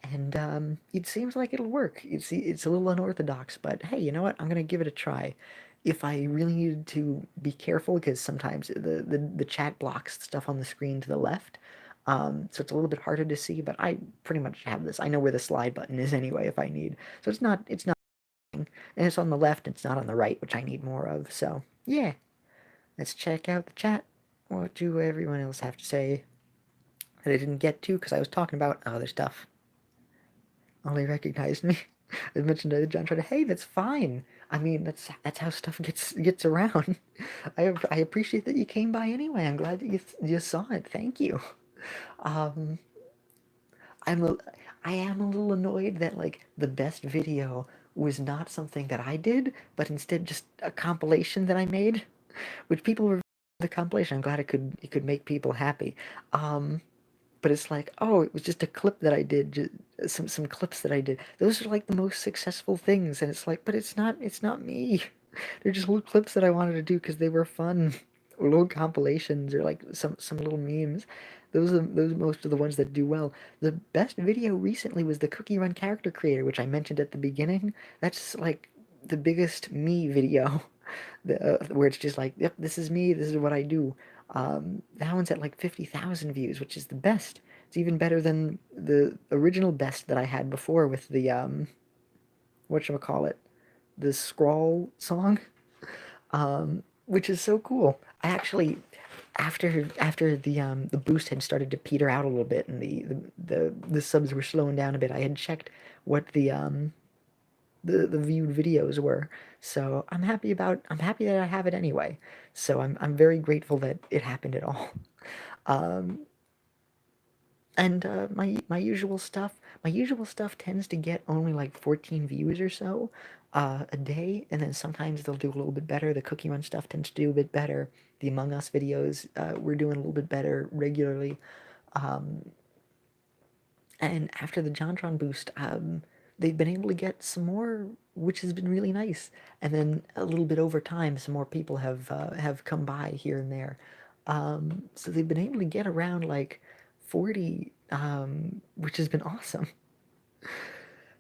and it seems like it'll work. It's a little unorthodox, but hey, you know what? I'm gonna give it a try. If I really needed to be careful, because sometimes the chat blocks stuff on the screen to the left, so it's a little bit harder to see. But I pretty much have this. I know where the slide button is anyway if I need. So it's not, and it's on the left. It's not on the right, which I need more of. So yeah, let's check out the chat. What do everyone else have to say that I didn't get to because I was talking about other stuff? Only recognized me. I mentioned to John Trotter, hey, that's fine. I mean, that's how stuff gets around. I appreciate that you came by anyway. I'm glad that you saw it. Thank you. Um, I'm a, I am a little annoyed that like the best video was not something that I did, but instead just a compilation that I made, which people were the compilation. I'm glad it could make people happy. Um, but it's like, oh, it was just a clip that I did, just some clips that I did. Those are like the most successful things, and it's like, but it's not me. They're just little clips that I wanted to do because they were fun, or little compilations, or like some little memes. Those are most of the ones that do well. The best video recently was the Cookie Run character creator, which I mentioned at the beginning. That's like the biggest me video, where it's just like, yep, this is me, this is what I do. That one's at like 50,000 views, which is the best. It's even better than the original best that I had before with the whatchamacallit, the scroll song, which is so cool. I actually, after the boost had started to peter out a little bit and the subs were slowing down a bit, I had checked what the viewed videos were. So I'm happy that I have it anyway. So I'm very grateful that it happened at all. Um, and my usual stuff tends to get only like 14 views or so a day, and then sometimes they'll do a little bit better. The Cookie Run stuff tends to do a bit better. The Among Us videos, we're doing a little bit better regularly. Um, and after the JonTron boost, they've been able to get some more, which has been really nice. And then a little bit over time, some more people have come by here and there. So they've been able to get around like 40, which has been awesome.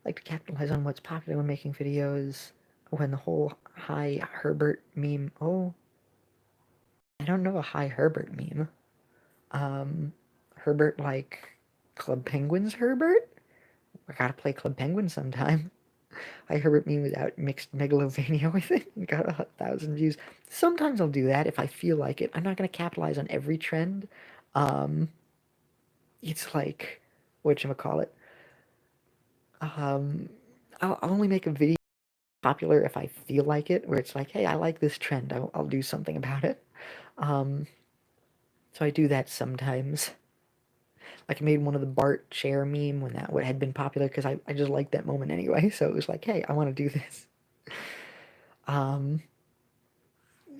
Like to capitalize on what's popular when making videos. When the whole Hi Herbert meme. Oh, I don't know a Hi Herbert meme. Um, Herbert like Club Penguins Herbert? I gotta play Club Penguin sometime. I Herbert meme without mixed megalovania with it. Got 1,000 views. Sometimes I'll do that if I feel like it. I'm not gonna capitalize on every trend. Um, it's like, whatchamacallit? Um, I'll only make a video popular if I feel like it, where it's like, hey, I like this trend. I'll do something about it. Um, so I do that sometimes. Like I made one of the Bart chair meme when that had been popular because I just liked that moment anyway. So it was like, hey, I want to do this. Um,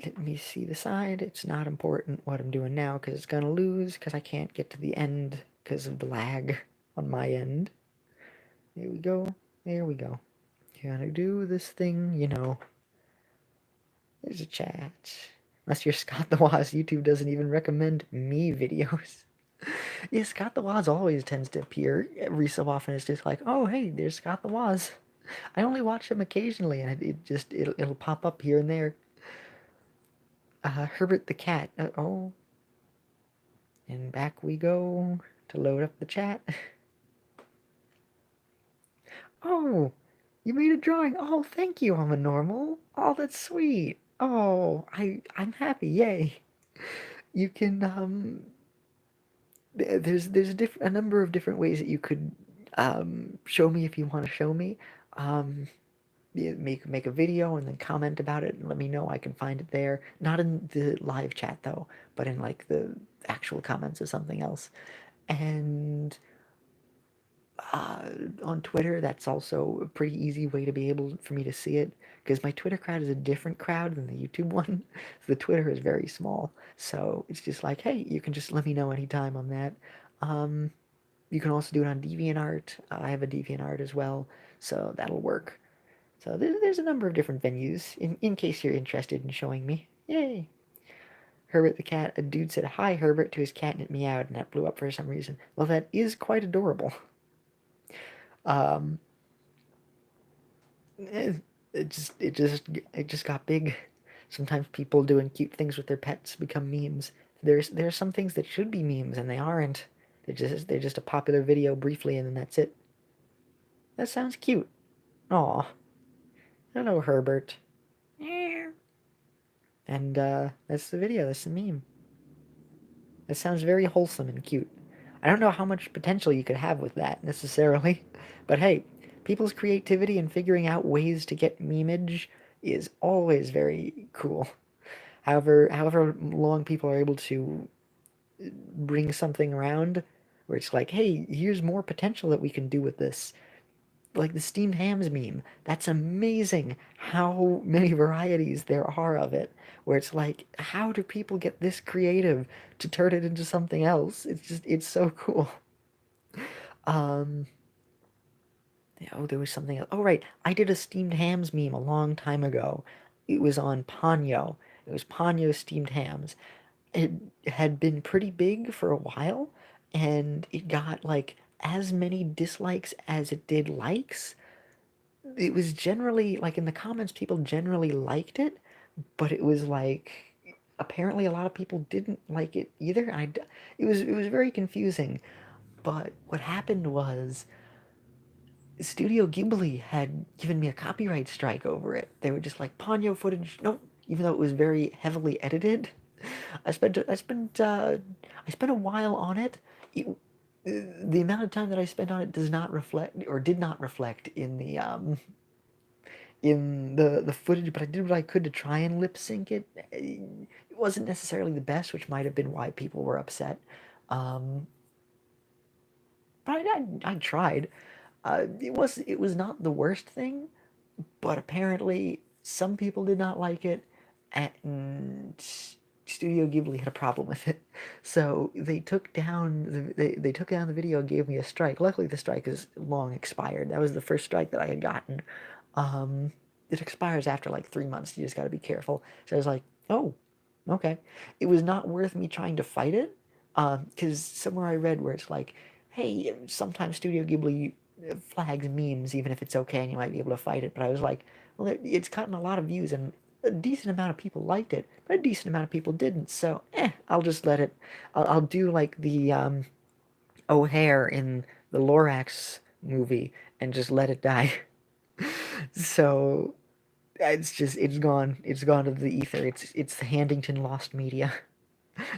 Let me see the side. It's not important what I'm doing now because it's going to lose because I can't get to the end because of the lag on my end. There we go. There we go. Gonna do this thing, you know. There's a chat. Unless you're Scott the Woz, YouTube doesn't even recommend me videos. Yeah, Scott the Woz always tends to appear every so often. It's just like, oh, hey, there's Scott the Woz. I only watch him occasionally, and it'll pop up here and there. Herbert the cat. Oh, and back we go to load up the chat. Oh, you made a drawing. Oh, thank you. I'm a normal. Oh, that's sweet. Oh, I'm happy. Yay. You can there's a number of different ways that you could show me if you want to show me. Um, yeah, make a video and then comment about it and let me know. I can find it there. Not in the live chat though, but in like the actual comments of something else. And on Twitter, that's also a pretty easy way to be able for me to see it because my Twitter crowd is a different crowd than the YouTube one. So the Twitter is very small, so it's just like, hey, you can just let me know anytime on that. Um, you can also do it on DeviantArt. I have a DeviantArt as well, so that'll work. So there's a number of different venues in case you're interested in showing me. Yay! Herbert the cat. A dude said hi Herbert to his cat and it meowed and that blew up for some reason. Well, that is quite adorable. Um, it, it just got big. Sometimes people doing cute things with their pets become memes. There's some things that should be memes and they aren't. They're just a popular video briefly and then that's it. That sounds cute. Aw. Hello, Herbert. And that's the video. That's the meme. That sounds very wholesome and cute. I don't know how much potential you could have with that necessarily, but hey, people's creativity and figuring out ways to get memeage is always very cool. However long people are able to bring something around where it's like, hey, here's more potential that we can do with this. Like the steamed hams meme. That's amazing how many varieties there are of it. Where it's like, how do people get this creative to turn it into something else? It's so cool. Um, oh, there was something else. Oh, right. I did a steamed hams meme a long time ago. It was on Ponyo. It was Ponyo steamed hams. It had been pretty big for a while, and it got like as many dislikes as it did likes. it was generally like in the comments, people generally liked it, but it was like apparently a lot of people didn't like it either. It was very confusing. But what happened was Studio Ghibli had given me a copyright strike over it. They were just like Ponyo footage. Nope. Even though it was very heavily edited, I spent a while on it. it the amount of time that I spent on it does not reflect or did not reflect in the footage, but I did what I could to try and lip sync it. It wasn't necessarily the best, which might have been why people were upset. Um, but I tried. It was not the worst thing, but apparently some people did not like it, and Studio Ghibli had a problem with it. So they took down the video and gave me a strike. Luckily, the strike is long expired. That was the first strike that I had gotten. Um, it expires after like 3 months. You just got to be careful. So I was like, oh, okay. It was not worth me trying to fight it, because somewhere I read where it's like, hey, sometimes Studio Ghibli flags memes even if it's okay and you might be able to fight it. But I was like, well, it's gotten a lot of views and a decent amount of people liked it, but a decent amount of people didn't. So, I'll just let it. I'll do like the O'Hare in the Lorax movie and just let it die. So it's gone to the ether. It's the Handington lost media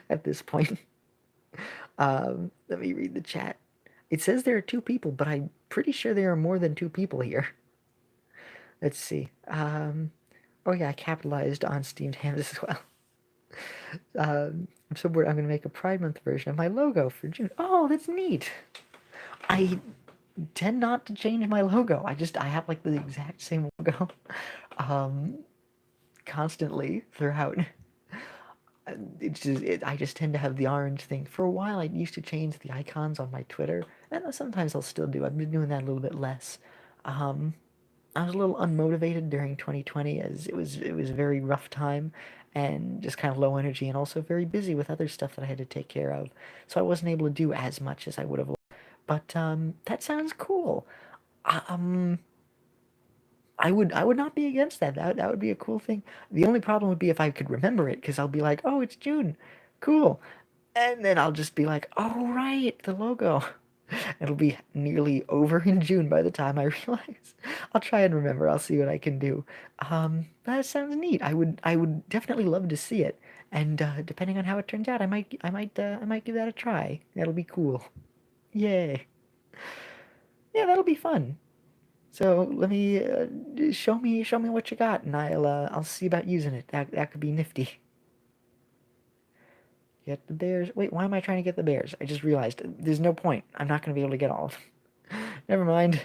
at this point. Let me read the chat. It says there are two people, but I'm pretty sure there are more than two people here. Let's see. Oh yeah, I capitalized on Steamed Hams as well. I'm so bored. I'm gonna make a Pride Month version of my logo for June. Oh, that's neat. I tend not to change my logo. I have like the exact same logo, um, constantly throughout. I just tend to have the orange thing. For a while, I used to change the icons on my Twitter, and sometimes I'll still do. I've been doing that a little bit less. Um, I was a little unmotivated during 2020 as it was a very rough time and just kind of low energy and also very busy with other stuff that I had to take care of. So I wasn't able to do as much as I would have liked. But that sounds cool. Um, I would not be against that. That would be a cool thing. The only problem would be if I could remember it because I'll be like, "Oh, it's June. Cool." And then I'll just be like, "Oh, right, the logo." It'll be nearly over in June by the time I realize. I'll try and remember. I'll see what I can do. That sounds neat. I would definitely love to see it. And depending on how it turns out, I might give that a try. That'll be cool. Yay! Yeah, that'll be fun. So let me show me what you got, and I'll see about using it. That could be nifty. Get the bears. Wait, why am I trying to get the bears? I just realized there's no point. I'm not gonna be able to get all of them. Never mind.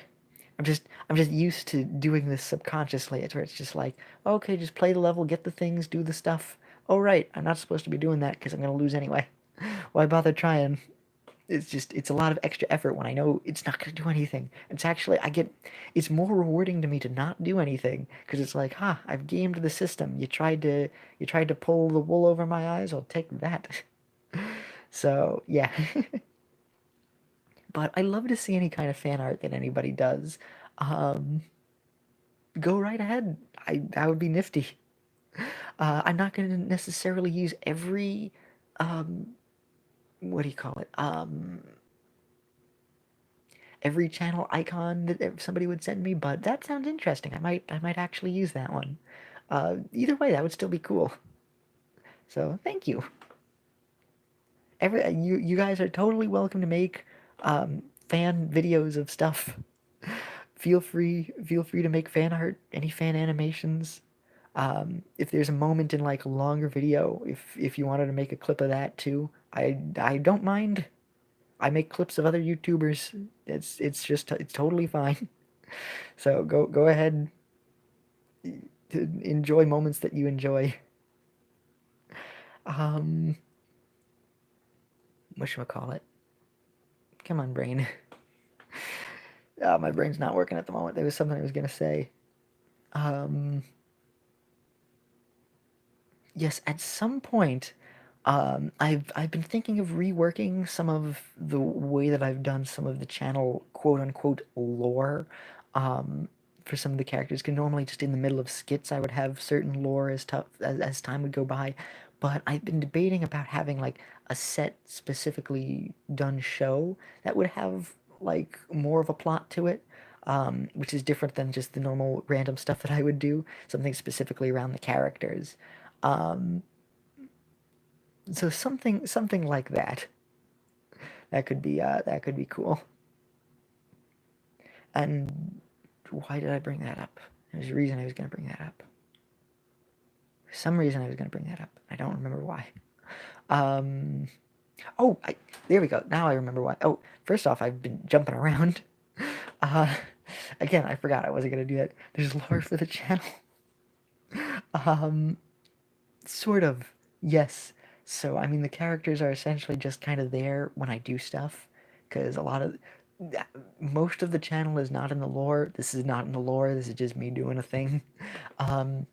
I'm just used to doing this subconsciously. It's where it's just like, okay, just play the level, get the things, do the stuff. Oh right, I'm not supposed to be doing that because I'm gonna lose anyway. Why bother trying? It's a lot of extra effort when I know it's not gonna do anything. It's more rewarding to me to not do anything because it's like, I've gamed the system. You tried to pull the wool over my eyes. I'll take that. So yeah. But I love to see any kind of fan art that anybody does. Um, Go right ahead. That would be nifty. I'm not going to necessarily use every um, what do you call it? Every channel icon that somebody would send me, but that sounds interesting. I might actually use that one. Either way, that would still be cool. So thank you. You guys are totally welcome to make fan videos of stuff. Feel free to make fan art, any fan animations. If there's a moment in like a longer video, if you wanted to make a clip of that too, I don't mind. I make clips of other YouTubers. It's totally fine. So go ahead to enjoy moments that you enjoy. Um, what should I call it? Come on, brain. My brain's not working at the moment. There was something I was gonna say. Um, yes, at some point, I've been thinking of reworking some of the way that I've done some of the channel quote unquote lore, um, for some of the characters, because normally just in the middle of skits I would have certain lore as time would go by, but I've been debating about having like a set specifically done show that would have like more of a plot to it, which is different than just the normal random stuff that I would do, something specifically around the characters. Um, so something like that. That could be cool. And why did I bring that up? There's a reason I was going to bring that up. For some reason I was going to bring that up. I don't remember why. Um, oh, there we go. Now I remember why. Oh, first off, I've been jumping around. Uh, again, I forgot I wasn't going to do that. There's lore for the channel. Um, sort of. Yes. So, I mean, the characters are essentially just kind of there when I do stuff. Because most of the channel is not in the lore. This is not in the lore. This is just me doing a thing. Um,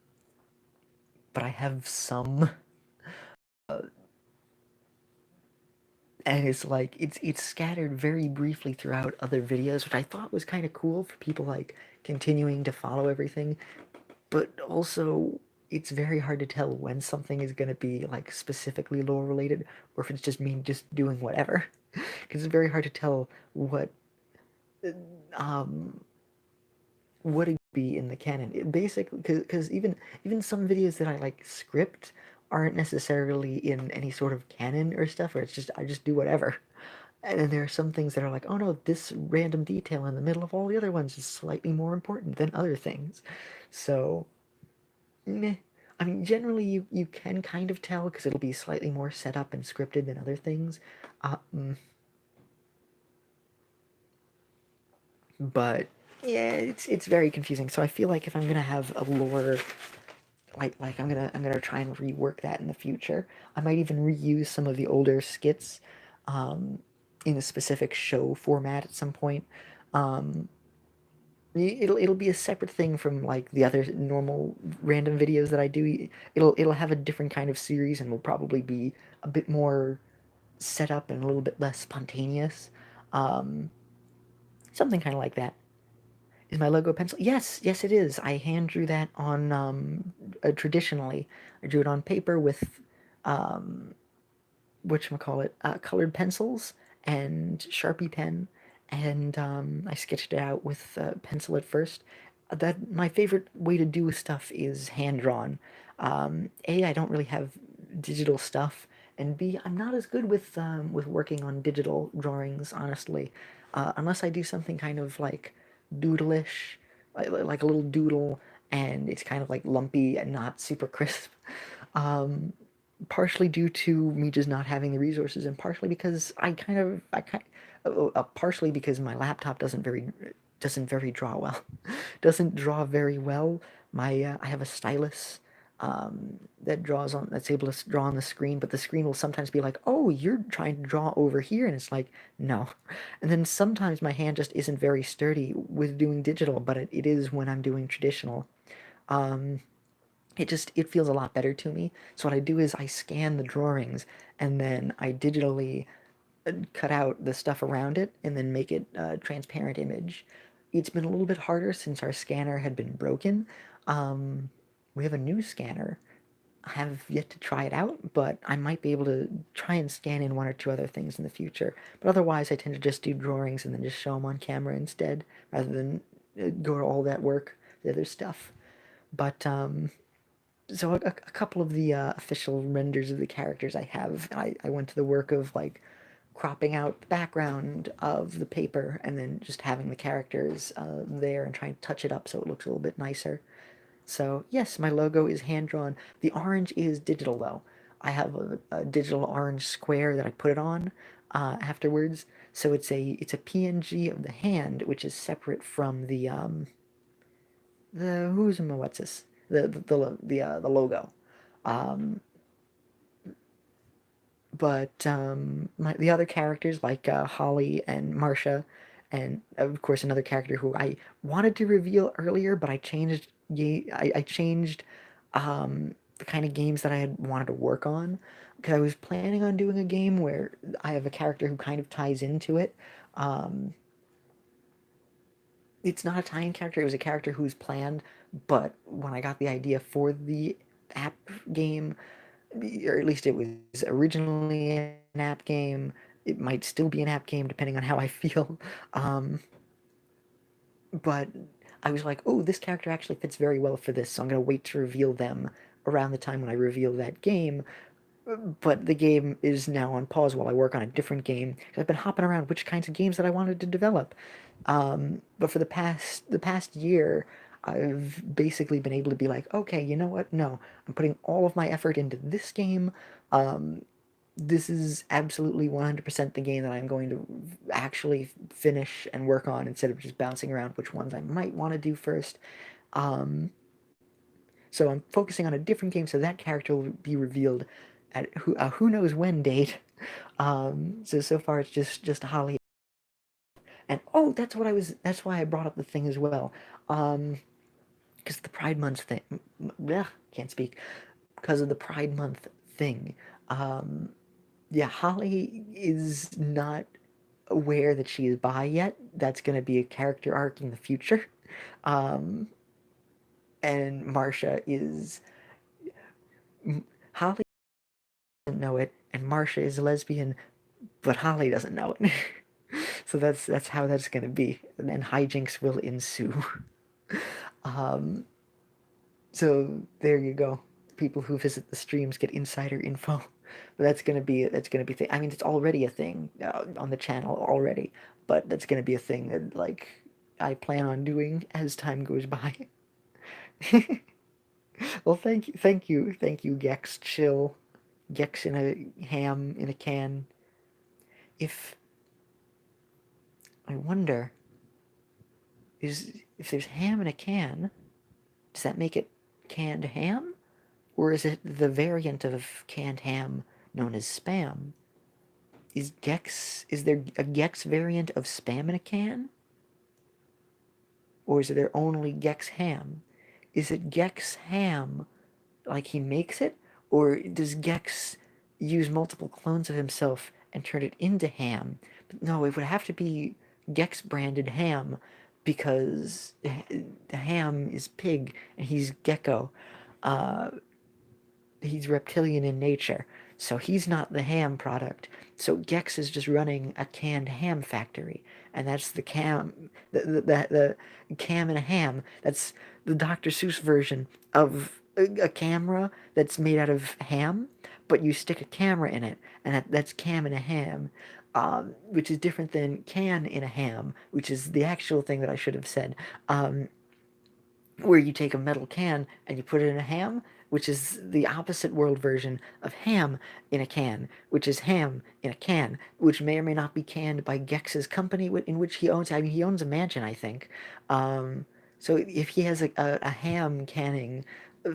but I have some. Uh, and it's like it's scattered very briefly throughout other videos, which I thought was kind of cool for people like continuing to follow everything. But also, it's very hard to tell when something is going to be like specifically lore related, or if it's just me just doing whatever. Because it's very hard to tell um what it be in the canon. It basically, because even some videos that I like script aren't necessarily in any sort of canon or stuff, or it's just I just do whatever. And then there are some things that are like, oh no, this random detail in the middle of all the other ones is slightly more important than other things. So, meh. I mean, generally you can kind of tell because it'll be slightly more set up and scripted than other things. Um, but yeah, it's very confusing. So I feel like if I'm gonna have a lore, like I'm gonna try and rework that in the future. I might even reuse some of the older skits, um, in a specific show format at some point. Um, it'll be a separate thing from like the other normal random videos that I do. It'll have a different kind of series and will probably be a bit more set up and a little bit less spontaneous. Um, something kind of like that. Is my logo pencil? Yes, yes, it is. I hand drew that on traditionally. I drew it on paper with um, whatchamacallit, colored pencils and Sharpie pen, and I sketched it out with pencil at first. That my favorite way to do stuff is hand drawn. A, I don't really have digital stuff, and B, I'm not as good with working on digital drawings, honestly, unless I do something kind of like doodleish, like a little doodle, and it's kind of like lumpy and not super crisp. Um, Partially due to me just not having the resources, and partially because partially because my laptop doesn't very draw well, doesn't draw very well. My I have a stylus that's able to draw on the screen, but the screen will sometimes be like, "Oh, you're trying to draw over here," and it's like, no. And then sometimes my hand just isn't very sturdy with doing digital, but it is when I'm doing traditional. Um, it feels a lot better to me. So what I do is I scan the drawings and then I digitally cut out the stuff around it and then make it a transparent image. It's been a little bit harder since our scanner had been broken. Um, we have a new scanner. I have yet to try it out, but I might be able to try and scan in one or two other things in the future. But otherwise, I tend to just do drawings and then just show them on camera instead, rather than go to all that work, the other stuff. But so a couple of the official renders of the characters I have, I went to the work of like cropping out the background of the paper and then just having the characters there and trying to touch it up so it looks a little bit nicer. So yes, my logo is hand drawn. The orange is digital though. I have a digital orange square that I put it on afterwards. So it's a PNG of the hand, which is separate from the who's my what's this the logo. Um, but the other characters like Holly and Marcia, and of course another character who I wanted to reveal earlier, but I changed the kind of games that I had wanted to work on because I was planning on doing a game where I have a character who kind of ties into it. Um, it's not a tie-in character. It was a character who's planned, but when I got the idea for the app game, or at least it was originally an app game. It might still be an app game depending on how I feel. Um, but I was like, oh, this character actually fits very well for this, so I'm gonna wait to reveal them around the time when I reveal that game. But the game is now on pause while I work on a different game. I've been hopping around which kinds of games that I wanted to develop. But for the past year, I've basically been able to be like, okay, you know what? No, I'm putting all of my effort into this game. Um, this is absolutely 100% the game that I'm going to actually finish and work on instead of just bouncing around which ones I might want to do first. Um, so I'm focusing on a different game, so that character will be revealed at who knows when date. So far it's just Holly, and oh, that's what I was. That's why I brought up the thing as well, because the Pride Month thing. Ugh, can't speak because of the Pride Month thing. Um, yeah, Holly is not aware that she is bi yet. That's going to be a character arc in the future. Um, and Marsha is Holly doesn't know it, and Marsha is a lesbian, but Holly doesn't know it. So that's how that's gonna be, and then hijinks will ensue. Um, so there you go. People who visit the streams get insider info. But that's gonna be thing. I mean, it's already a thing on the channel already, but that's gonna be a thing that like I plan on doing as time goes by. Well, thank you, Gex. Chill, Gex in a ham in a can. If I wonder, is if there's ham in a can, does that make it canned ham? Or is it the variant of canned ham known as spam? Is there a Gex variant of spam in a can? Or is there only Gex ham? Is it Gex ham like he makes it? Or does Gex use multiple clones of himself and turn it into ham? But no, it would have to be Gex branded ham because the ham is pig and he's gecko. Uh, he's reptilian in nature, so he's not the ham product. So Gex is just running a canned ham factory, and that's the cam and a ham. That's the Dr. Seuss version of a camera that's made out of ham, but you stick a camera in it, and that's cam and a ham. Which is different than can in a ham, which is the actual thing that I should have said. Where you take a metal can and you put it in a ham, which is the opposite world version of ham in a can, which is ham in a can, which may or may not be canned by Gex's company in which he owns. I mean, he owns a mansion, I think. So if he has a ham canning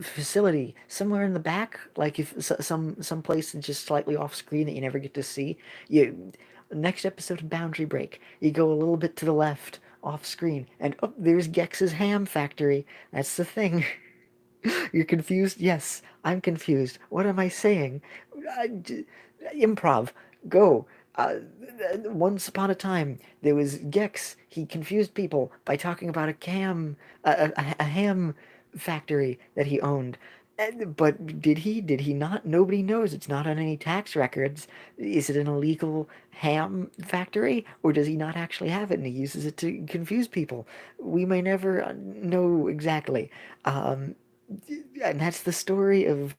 facility somewhere in the back, like if some place that's just slightly off screen that you never get to see, you next episode of Boundary Break, you go a little bit to the left off screen, and oh, there's Gex's ham factory. That's the thing. You're confused? Yes, I'm confused. What am I saying? Improv. Go. Once upon a time, there was Gex. He confused people by talking about a ham factory that he owned. But did he? Did he not? Nobody knows. It's not on any tax records. Is it an illegal ham factory, or does he not actually have it and he uses it to confuse people? We may never know exactly. Um, and that's the story of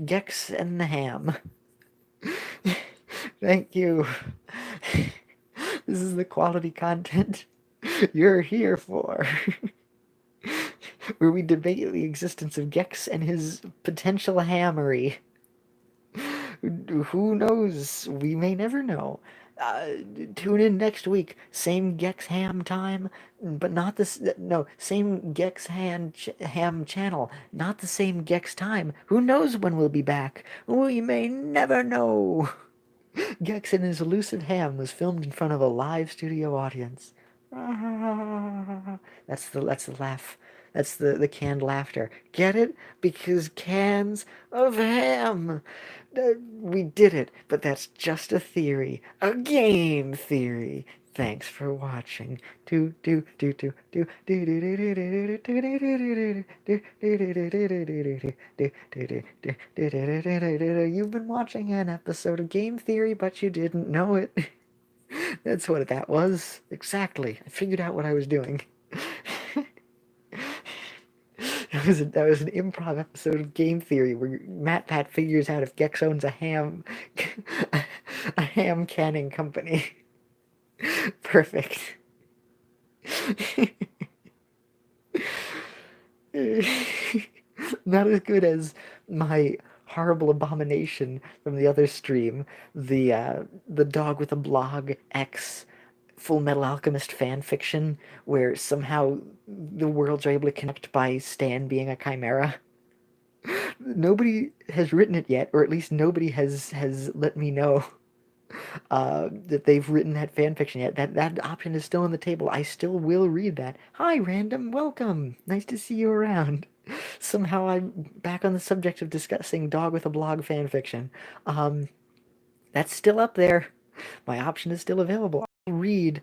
Gex and the ham. Thank you. This is the quality content you're here for. Where we debate the existence of Gex and his potential hammery. Who knows? We may never know. Uh, Tune in next week. Same Gex Ham time, but not this. No, same Gex Ham channel, not the same Gex time. Who knows when we'll be back? We may never know. Gex and his elusive ham was filmed in front of a live studio audience. That's the laugh. That's the canned laughter. Get it? Because cans of ham. We did it, but that's just a theory. A game theory. Thanks for watching. Do do do do do do do do do do do do. You've been watching an episode of Game Theory, but you didn't know it. That's what that was. Exactly. I figured out what I was doing. That was an improv episode of Game Theory where Matt Pat figures out if Gex owns a ham canning company. Perfect. Not as good as my horrible abomination from the other stream, the dog with a blog X Full Metal Alchemist fan fiction, where somehow the worlds are able to connect by Stan being a chimera. Nobody has written it yet, or at least nobody has let me know that they've written that fan fiction yet. That option is still on the table. I still will read that. Hi, random, welcome. Nice to see you around. Somehow I'm back on the subject of discussing dog with a blog fan fiction. That's still up there. My option is still available. I'll read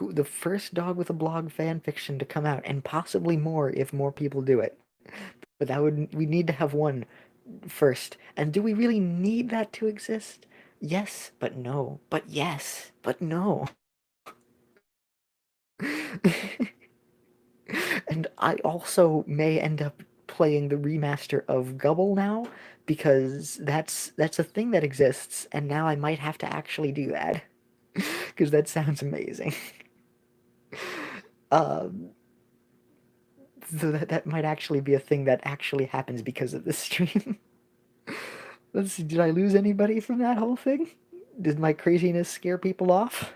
the first dog with a blog fan fiction to come out, and possibly more if more people do it. But we need to have one first. And do we really need that to exist? Yes, but no. But yes, but no. And I also may end up playing the remaster of Gubble now, because that's a thing that exists, and now I might have to actually do that. Because that sounds amazing. So that might actually be a thing that actually happens because of this stream. Let's see, did I lose anybody from that whole thing? Did my craziness scare people off?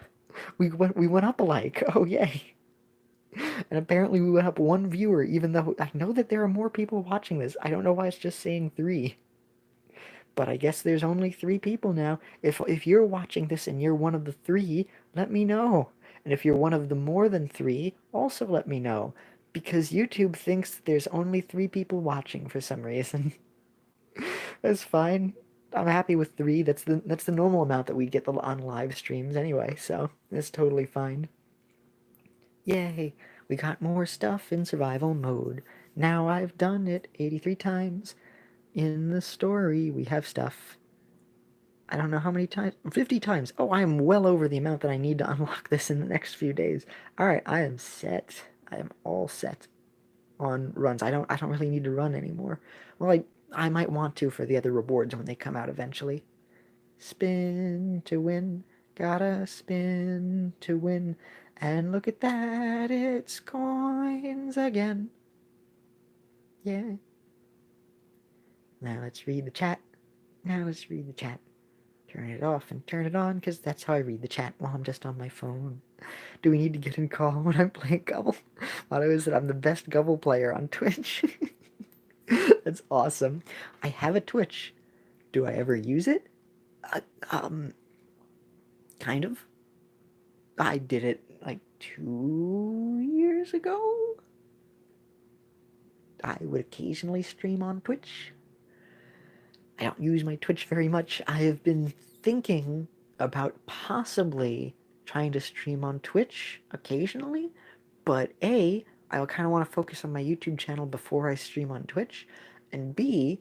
We went up a like. Oh yay. And apparently we went up one viewer, even though I know that there are more people watching this. I don't know why it's just saying 3. But I guess there's only 3 people now. If you're watching this and you're one of the 3, let me know. And if you're one of the more than 3, also let me know. Because YouTube thinks that there's only 3 people watching for some reason. That's fine. I'm happy with 3. That's the normal amount that we get on live streams anyway, so that's totally fine. Yay! We got more stuff in survival mode. Now I've done it 83 times. In the story, we have stuff. I don't know how many times. 50 times. Oh, I am well over the amount that I need to unlock this in the next few days. Alright, I am set. I am all set on runs. I don't really need to run anymore. Well, I might want to for the other rewards when they come out eventually. Spin to win. Gotta spin to win. And look at that, it's coins again. Yeah. Now let's read the chat. Turn it off and turn it on, because that's how I read the chat while I'm just on my phone. Do we need to get in call when I'm playing Gubble? Motto is that I'm the best Gubble player on Twitch. That's awesome. I have a Twitch. Do I ever use it? Kind of. I did it like 2 years ago. I would occasionally stream on Twitch. I don't use my Twitch very much. I have been thinking about possibly trying to stream on Twitch occasionally, but A, I kind of want to focus on my YouTube channel before I stream on Twitch, and B,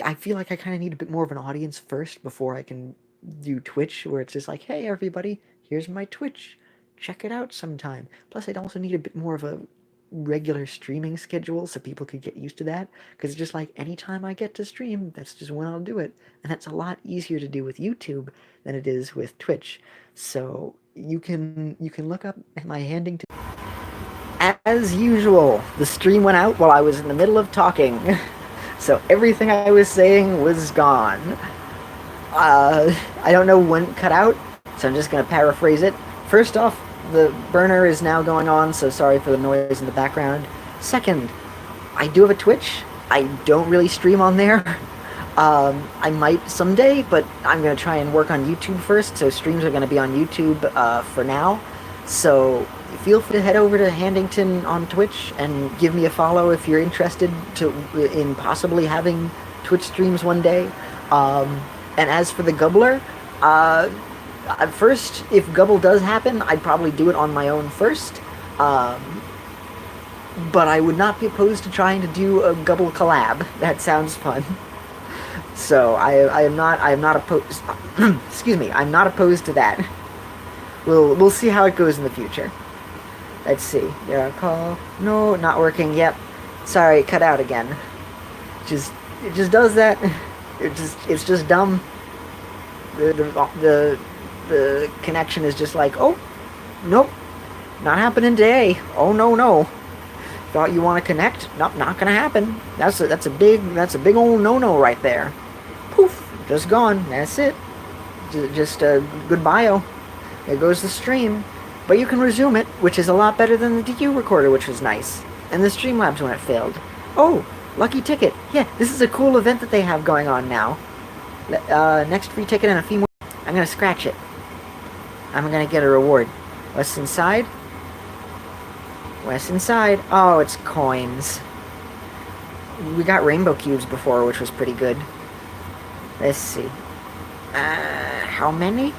I feel like I kind of need a bit more of an audience first before I can do Twitch, where it's just like, hey everybody, here's my Twitch, check it out sometime. Plus I'd also need a bit more of a regular streaming schedule so people could get used to that, because it's just like anytime I get to stream, that's just when I'll do it, and that's a lot easier to do with YouTube than it is with Twitch. So you can look up at my Handington. As usual, the stream went out while I was in the middle of talking, so everything I was saying was gone. I don't know when it cut out, so I'm just gonna paraphrase it. First off, the burner is now going on, so sorry for the noise in the background. Second, I do have a Twitch. I don't really stream on there. I might someday, but I'm going to try and work on YouTube first, so streams are going to be on YouTube for now. So feel free to head over to Handington on Twitch and give me a follow if you're interested in possibly having Twitch streams one day. And as for the Gubbler, at first, if Gubble does happen, I'd probably do it on my own first. But I would not be opposed to trying to do a Gubble collab. That sounds fun. So I am not opposed. Excuse me, I'm not opposed to that. We'll see how it goes in the future. Let's see. Yeah, call. No, not working. Yep. Sorry, cut out again. It just does that. It's just dumb. The connection is just like, oh, nope, not happening today. Oh no. Thought you want to connect? Nope, not gonna happen. That's a big old no right there. Poof, just gone. That's it. Just goodbye. There goes the stream. But you can resume it, which is a lot better than the DQ recorder, which was nice. And the Streamlabs when it failed. Oh, lucky ticket. Yeah, this is a cool event that they have going on now. Next free ticket and a few more. I'm gonna scratch it. I'm gonna get a reward. What's inside? What's inside? Oh, it's coins. We got rainbow cubes before, which was pretty good. Let's see. How many?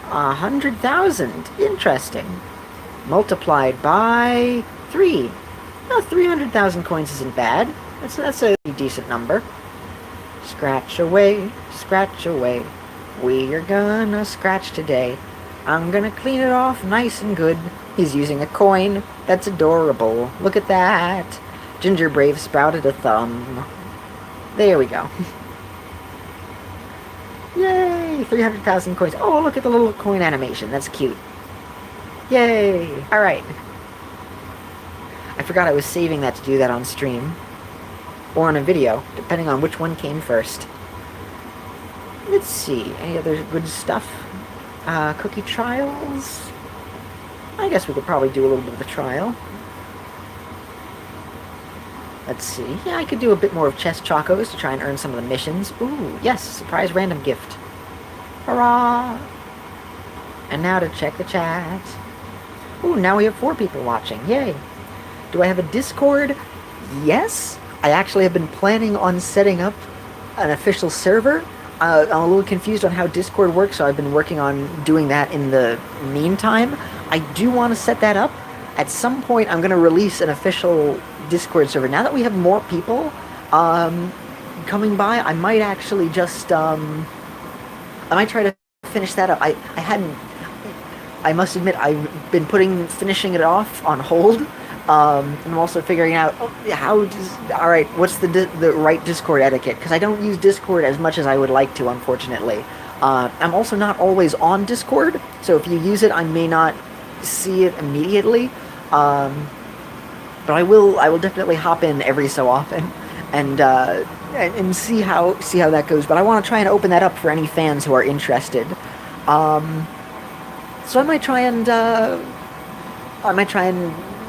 100,000. Interesting. Multiplied by 3. No, 300,000 coins isn't bad. That's a decent number. Scratch away, scratch away. We're gonna scratch today. I'm gonna clean it off nice and good. He's using a coin. That's adorable. Look at that. Ginger Brave sprouted a thumb. There we go. Yay! 300,000 coins. Oh, look at the little coin animation. That's cute. Yay! Alright. I forgot I was saving that to do that on stream. Or on a video, depending on which one came first. Let's see. Any other good stuff? Cookie trials? I guess we could probably do a little bit of a trial. Let's see. Yeah, I could do a bit more of chest chocos to try and earn some of the missions. Ooh, yes, surprise random gift. Hurrah! And now to check the chat. Ooh, now we have 4 people watching. Yay! Do I have a Discord? Yes! I actually have been planning on setting up an official server. I'm a little confused on how Discord works, so I've been working on doing that in the meantime. I do want to set that up. At some point, I'm going to release an official Discord server. Now that we have more people coming by, I might actually just... I might try to finish that up. I must admit, I've been finishing it off on hold. And I'm also figuring out alright, what's the right Discord etiquette, because I don't use Discord as much as I would like to, unfortunately. I'm also not always on Discord, so if you use it, I may not see it immediately. But I will definitely hop in every so often and see how that goes. But I want to try and open that up for any fans who are interested. So I might try and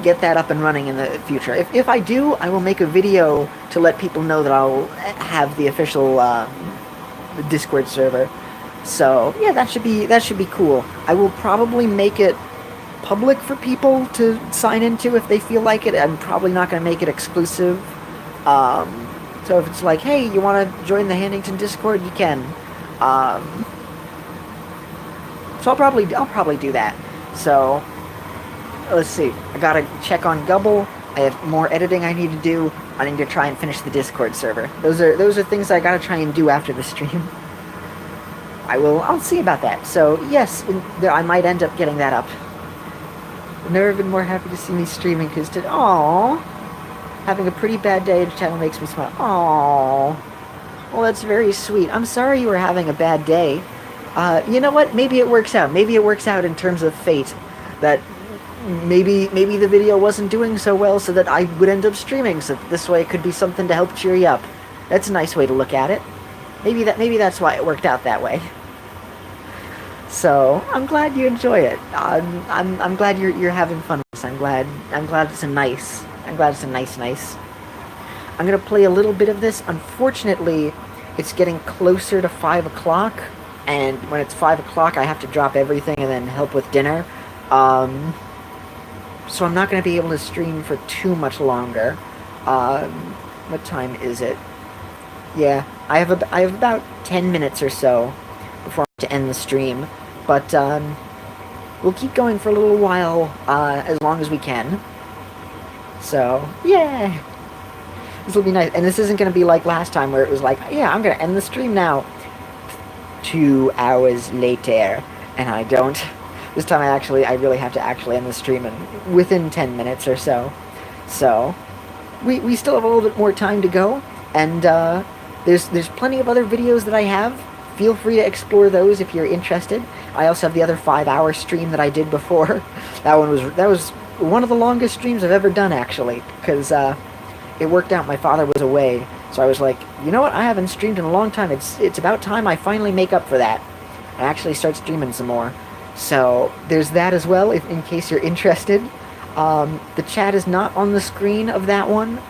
get that up and running in the future. If I do, I will make a video to let people know that I'll have the official Discord server. So yeah, that should be cool. I will probably make it public for people to sign into if they feel like it. I'm probably not going to make it exclusive. So if it's like, hey, you want to join the Handington Discord, you can. So I'll probably do that. So let's see. I gotta check on Gubble. I have more editing I need to do. I need to try and finish the Discord server. Those are things I gotta try and do after the stream. I'll see about that. So yes, I might end up getting that up. I've never been more happy to see me streaming because aww, having a pretty bad day. The channel makes me smile. Aww. Well, that's very sweet. I'm sorry you were having a bad day. You know what? Maybe it works out. Maybe it works out in terms of fate. That maybe the video wasn't doing so well, so that I would end up streaming. So this way, it could be something to help cheer you up. That's a nice way to look at it. Maybe that's why it worked out that way. So I'm glad you enjoy it. I'm glad you're having fun with this. I'm glad it's a nice. I'm glad it's a nice. I'm gonna play a little bit of this. Unfortunately, it's getting closer to 5 o'clock. And when it's 5 o'clock, I have to drop everything and then help with dinner. So I'm not going to be able to stream for too much longer. What time is it? Yeah, I have about 10 minutes or so before I have to end the stream. But we'll keep going for a little while, as long as we can. So, yeah! This will be nice. And this isn't going to be like last time where it was like, yeah, I'm going to end the stream now. 2 hours later. And I don't. This time I really have to actually end the stream within 10 minutes or so. So, we still have a little bit more time to go. And there's plenty of other videos that I have. Feel free to explore those if you're interested. I also have the other 5-hour stream that I did before. That was one of the longest streams I've ever done, actually, because it worked out. My father was away, so I was like, you know what? I haven't streamed in a long time. It's about time I finally make up for that and actually start streaming some more. So there's that as well, in case you're interested. The chat is not on the screen of that one.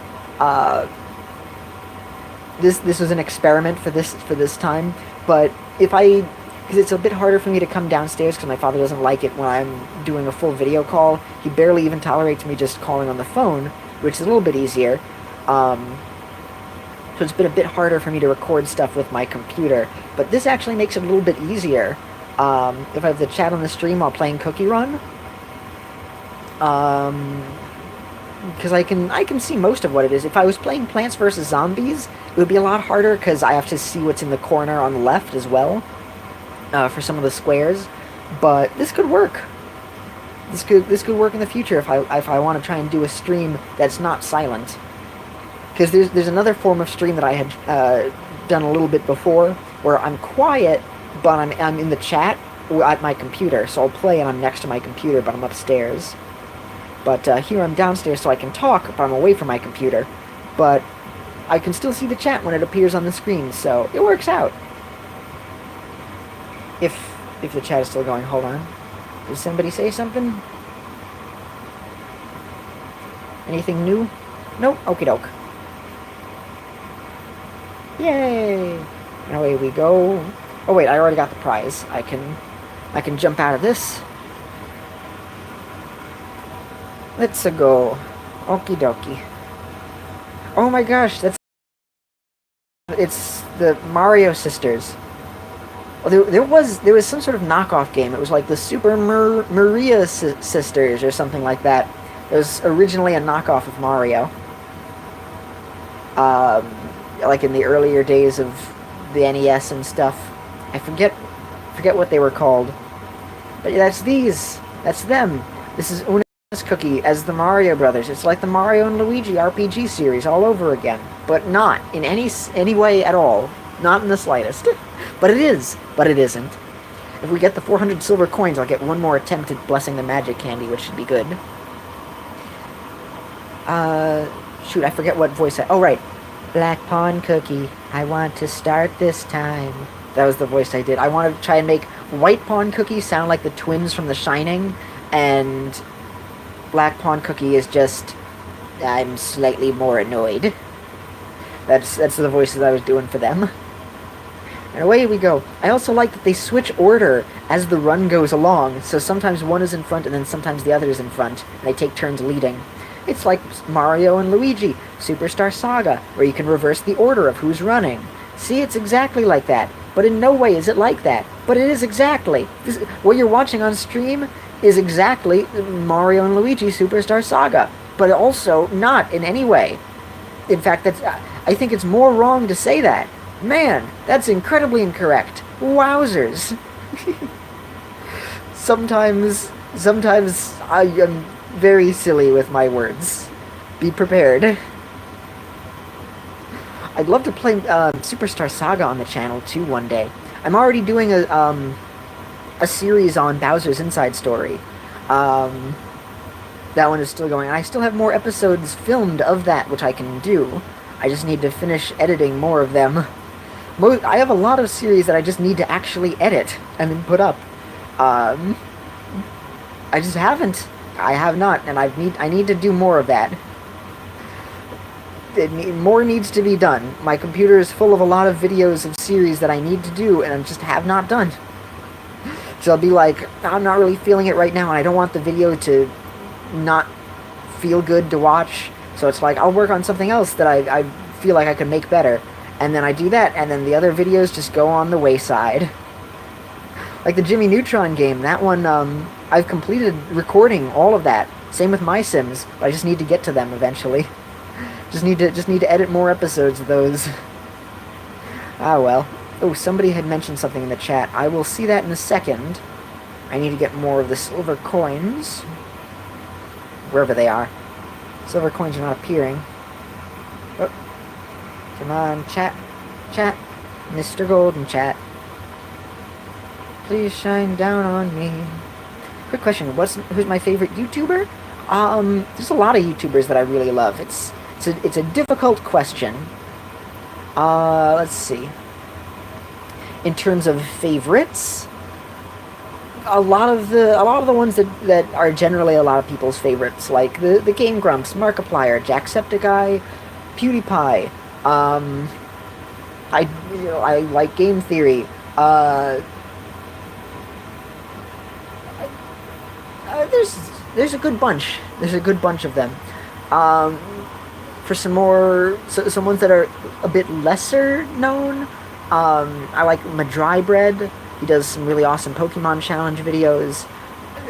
This was an experiment for this time, but because it's a bit harder for me to come downstairs because my father doesn't like it when I'm doing a full video call. He barely even tolerates me just calling on the phone, which is a little bit easier. So it's been a bit harder for me to record stuff with my computer, but this actually makes it a little bit easier. If I have the chat on the stream while playing Cookie Run, because I can see most of what it is. If I was playing Plants vs. Zombies, it would be a lot harder because I have to see what's in the corner on the left as well, for some of the squares. But this could work. This could work in the future if I want to try and do a stream that's not silent. Because there's another form of stream that I had done a little bit before, where I'm quiet, but I'm in the chat at my computer. So I'll play and I'm next to my computer, but I'm upstairs. But here I'm downstairs so I can talk, but I'm away from my computer. But I can still see the chat when it appears on the screen, so it works out. If the chat is still going, hold on. Did somebody say something? Anything new? Nope, okie doke. Yay! And away we go. Oh wait, I already got the prize. I can jump out of this. Let's go. Okie dokie. Oh my gosh, it's the Mario Sisters. Well, there was some sort of knockoff game. It was like the Super Maria Sisters or something like that. It was originally a knockoff of Mario. Like in the earlier days of the NES and stuff. I forget what they were called. But that's these. That's them. This is Una's Cookie as the Mario Brothers. It's like the Mario and Luigi RPG series all over again. But not in any way at all. Not in the slightest. But it is. But it isn't. If we get the 400 silver coins, I'll get one more attempt at blessing the magic candy, which should be good. Shoot, I forget what voice oh, right. Black Pawn Cookie, I want to start this time. That was the voice I did. I want to try and make White Pawn Cookie sound like the twins from The Shining, and Black Pawn Cookie is just, I'm slightly more annoyed. That's the voices I was doing for them. And away we go. I also like that they switch order as the run goes along, so sometimes one is in front and then sometimes the other is in front, and they take turns leading. It's like Mario and Luigi, Superstar Saga, where you can reverse the order of who's running. See, it's exactly like that, but in no way is it like that. But it is exactly. What you're watching on stream is exactly Mario and Luigi Superstar Saga, but also not in any way. In fact, I think it's more wrong to say that. Man, that's incredibly incorrect. Wowzers. Sometimes I am very silly with my words. Be prepared. I'd love to play Superstar Saga on the channel too one day. I'm already doing a series on Bowser's Inside Story. That one is still going. I still have more episodes filmed of that, which I can do. I just need to finish editing more of them. I have a lot of series that I just need to actually edit and then put up. I just haven't. I have not, and I need to do more of that. More needs to be done. My computer is full of a lot of videos of series that I need to do, and I just have not done. So I'll be like, I'm not really feeling it right now, and I don't want the video to not feel good to watch. So it's like, I'll work on something else that I feel like I can make better. And then I do that, and then the other videos just go on the wayside. Like the Jimmy Neutron game, that one, I've completed recording all of that. Same with My Sims, but I just need to get to them eventually. Just need to edit more episodes of those. Ah well. Oh, somebody had mentioned something in the chat. I will see that in a second. I need to get more of the silver coins. Wherever they are. Silver coins are not appearing. Oh. Come on, chat. Chat. Mr. Golden Chat. Please shine down on me. Quick question, who's my favorite YouTuber? There's a lot of YouTubers that I really love. It's a difficult question. Let's see. In terms of favorites, a lot of the ones that are generally a lot of people's favorites, like the Game Grumps, Markiplier, Jacksepticeye, PewDiePie. I like Game Theory. There's a good bunch. There's a good bunch of them. For some ones that are a bit lesser known, I like Madrybread. He does some really awesome Pokemon challenge videos.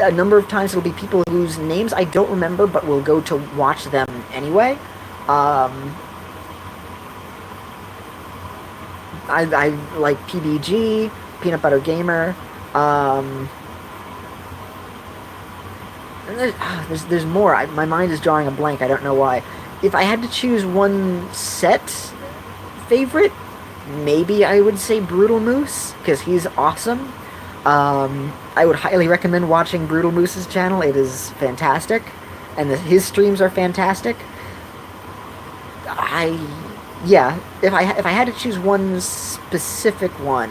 A number of times it'll be people whose names I don't remember, but will go to watch them anyway. I like PBG, Peanut Butter Gamer. There's more. My mind is drawing a blank. I don't know why. If I had to choose one set favorite, maybe I would say Brutal Moose, because he's awesome. I would highly recommend watching Brutal Moose's channel. It is fantastic, and his streams are fantastic. Yeah, if I had to choose one specific one,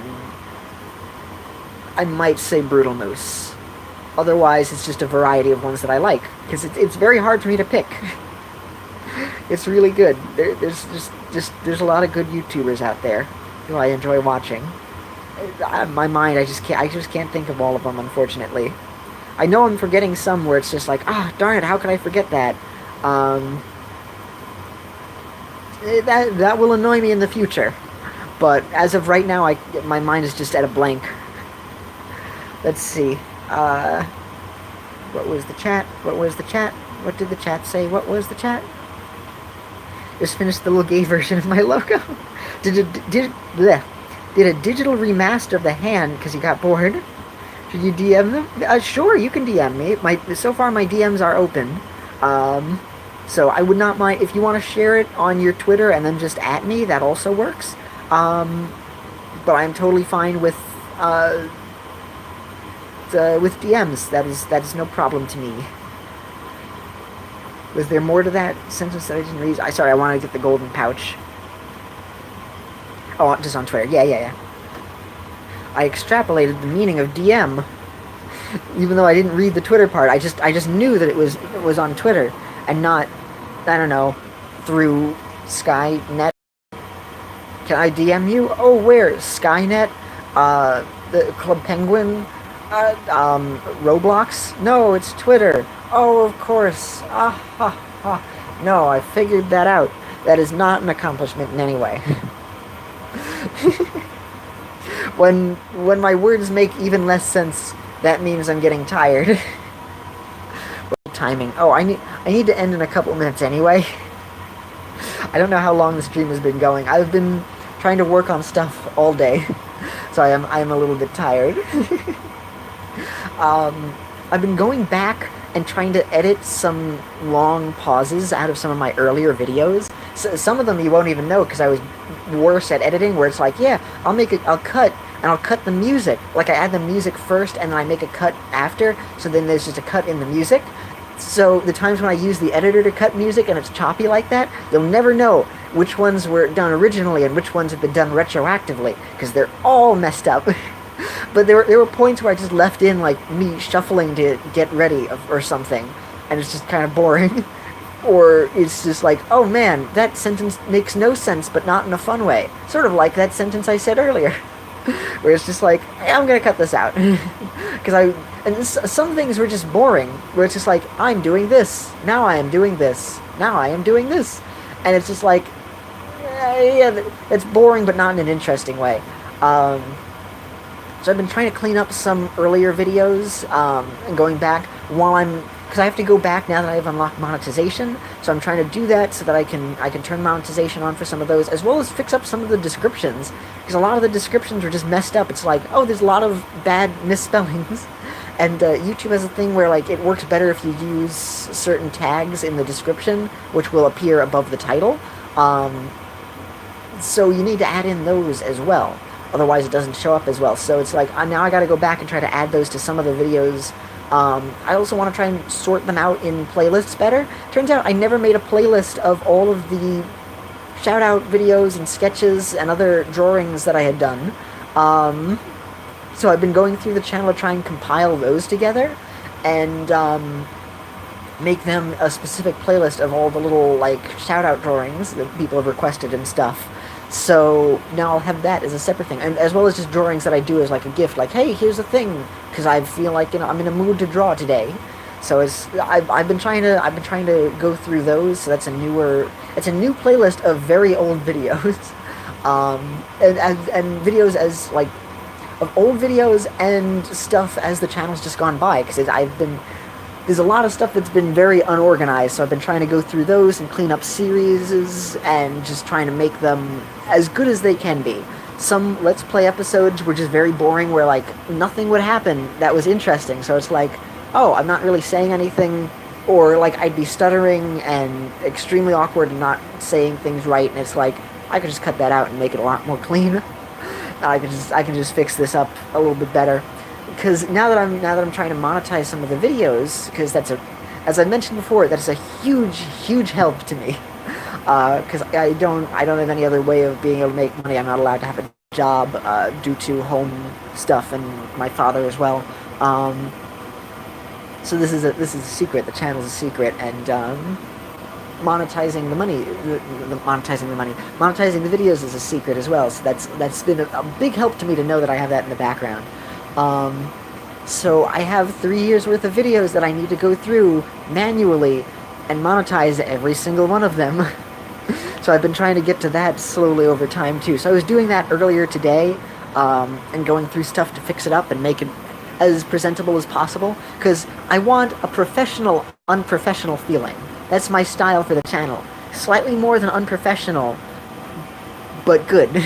I might say Brutal Moose. Otherwise, it's just a variety of ones that I like, because it's very hard for me to pick. It's really good. There's a lot of good YouTubers out there who I enjoy watching. My mind, I just can't think of all of them, unfortunately. I know I'm forgetting some where it's just like, darn it, how could I forget that? That will annoy me in the future. But as of right now, my mind is just at a blank. Let's see. What was the chat? What was the chat? What did the chat say? What was the chat? Just finished the little gay version of my logo. Did a digital remaster of the hand because you got bored? Should you DM them? Sure, you can DM me. So far my DMs are open. So I would not mind if you want to share it on your Twitter and then just at me. That also works. But I'm totally fine with DMs. That is no problem to me. Was there more to that sentence that I didn't read? Sorry, I wanted to get the golden pouch. Oh, just on Twitter. Yeah. I extrapolated the meaning of DM, even though I didn't read the Twitter part. I just knew that it was on Twitter and not, I don't know, through Skynet. Can I DM you? Oh, where? Skynet? The Club Penguin? Roblox? No, it's Twitter. Oh, of course. No, I figured that out. That is not an accomplishment in any way. When my words make even less sense, that means I'm getting tired. Timing. Oh, I need to end in a couple minutes anyway. I don't know how long the stream has been going. I've been trying to work on stuff all day, so I am a little bit tired. I've been going back and trying to edit some long pauses out of some of my earlier videos. So some of them you won't even know because I was worse at editing, where it's like, yeah, I'll cut the music. Like I add the music first and then I make a cut after, so then there's just a cut in the music. So the times when I use the editor to cut music and it's choppy like that, you'll never know which ones were done originally and which ones have been done retroactively, because they're all messed up. But there were points where I just left in, like, me shuffling to get ready or something, and it's just kind of boring. Or it's just like, oh man, that sentence makes no sense, but not in a fun way. Sort of like that sentence I said earlier. Where it's just like, hey, I'm gonna cut this out. And some things were just boring, where it's just like, I'm doing this, now I am doing this, now I am doing this. And it's just like, yeah, it's boring, but not in an interesting way. So I've been trying to clean up some earlier videos, and going back while because I have to go back now that I've unlocked monetization, so I'm trying to do that so that I can turn monetization on for some of those, as well as fix up some of the descriptions, because a lot of the descriptions were just messed up. It's like, oh, there's a lot of bad misspellings, and YouTube has a thing where, like, it works better if you use certain tags in the description, which will appear above the title, so you need to add in those as well. Otherwise, it doesn't show up as well. So it's like, now I gotta go back and try to add those to some of the videos. I also want to try and sort them out in playlists better. Turns out I never made a playlist of all of the shout-out videos and sketches and other drawings that I had done. So I've been going through the channel to try and compile those together, and make them a specific playlist of all the little, like, shout-out drawings that people have requested and stuff. So now I'll have that as a separate thing, and as well as just drawings that I do as like a gift, like, hey, here's a thing, because I feel like, you know, I'm in a mood to draw today. So I've been trying to go through those. So it's a new playlist of very old videos, and videos as like of old videos and stuff as the channel's just gone by, because there's a lot of stuff that's been very unorganized, so I've been trying to go through those and clean up series and just trying to make them as good as they can be. Some Let's Play episodes were just very boring, where, like, nothing would happen that was interesting, so it's like, oh, I'm not really saying anything, or, like, I'd be stuttering and extremely awkward and not saying things right, and it's like, I could just cut that out and make it a lot more clean. I can just fix this up a little bit better. Because now that I'm trying to monetize some of the videos, because as I mentioned before, that's a huge help to me. Because I don't have any other way of being able to make money. I'm not allowed to have a job due to home stuff and my father as well. So this is a secret. The channel's a secret, and monetizing the videos is a secret as well. So that's been a big help to me to know that I have that in the background. So I have 3 years worth of videos that I need to go through manually and monetize every single one of them. So I've been trying to get to that slowly over time too. So I was doing that earlier today, and going through stuff to fix it up and make it as presentable as possible, because I want a professional, unprofessional feeling. That's my style for the channel. Slightly more than unprofessional, but good.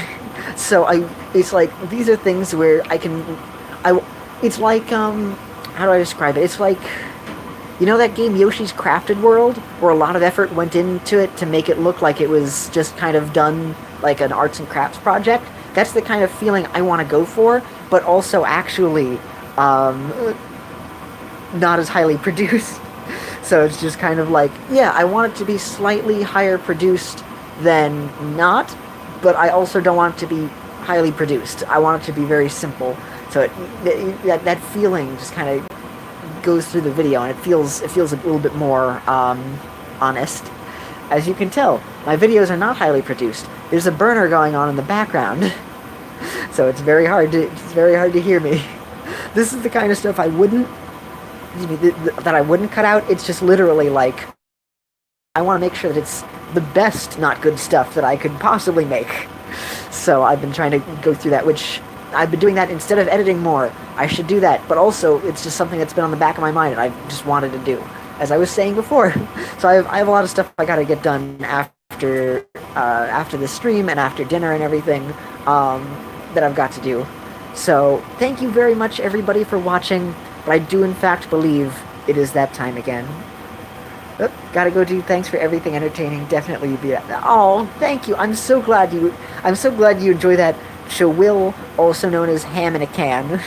So it's like, these are things where it's like, how do I describe it? It's like, you know that game Yoshi's Crafted World, where a lot of effort went into it to make it look like it was just kind of done like an arts and crafts project? That's the kind of feeling I want to go for, but also actually not as highly produced. So it's just kind of like, yeah, I want it to be slightly higher produced than not, but I also don't want it to be highly produced. I want it to be very simple. So that feeling just kind of goes through the video, and it feels a little bit more honest. As you can tell, my videos are not highly produced. There's a burner going on in the background, so it's very hard to hear me. This is the kind of stuff I wouldn't cut out. It's just literally like, I want to make sure that it's the best not good stuff that I could possibly make. So I've been trying to go through that, which I've been doing that instead of editing more. I should do that, but also it's just something that's been on the back of my mind and I've just wanted to do, as I was saying before. So I have a lot of stuff I gotta get done after the stream and after dinner and everything that I've got to do. So thank you very much, everybody, for watching. But I do in fact believe it is that time again. Oh, gotta go do thanks for everything entertaining. Definitely be that. Oh, thank you. I'm so glad you enjoy that. Will, also known as Ham in a Can.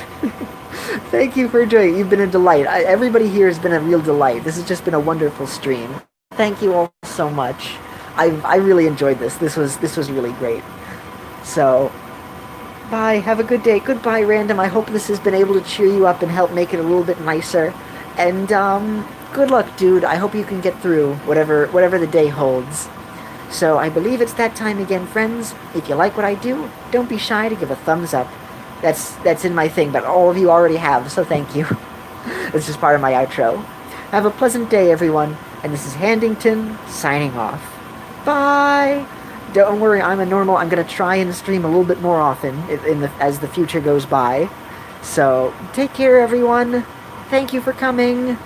Thank you for enjoying it. You've been a delight. Everybody here has been a real delight. This has just been a wonderful stream. Thank you all so much. I really enjoyed this. This was really great. So, bye. Have a good day. Goodbye, Random. I hope this has been able to cheer you up and help make it a little bit nicer. And good luck, dude. I hope you can get through whatever the day holds. So I believe it's that time again, friends. If you like what I do, don't be shy to give a thumbs up. That's in my thing, but all of you already have, so thank you. This is part of my outro. Have a pleasant day, everyone, and this is Handington, signing off. Bye! Don't worry, I'm a normal. I'm going to try and stream a little bit more often as the future goes by. So, take care, everyone. Thank you for coming.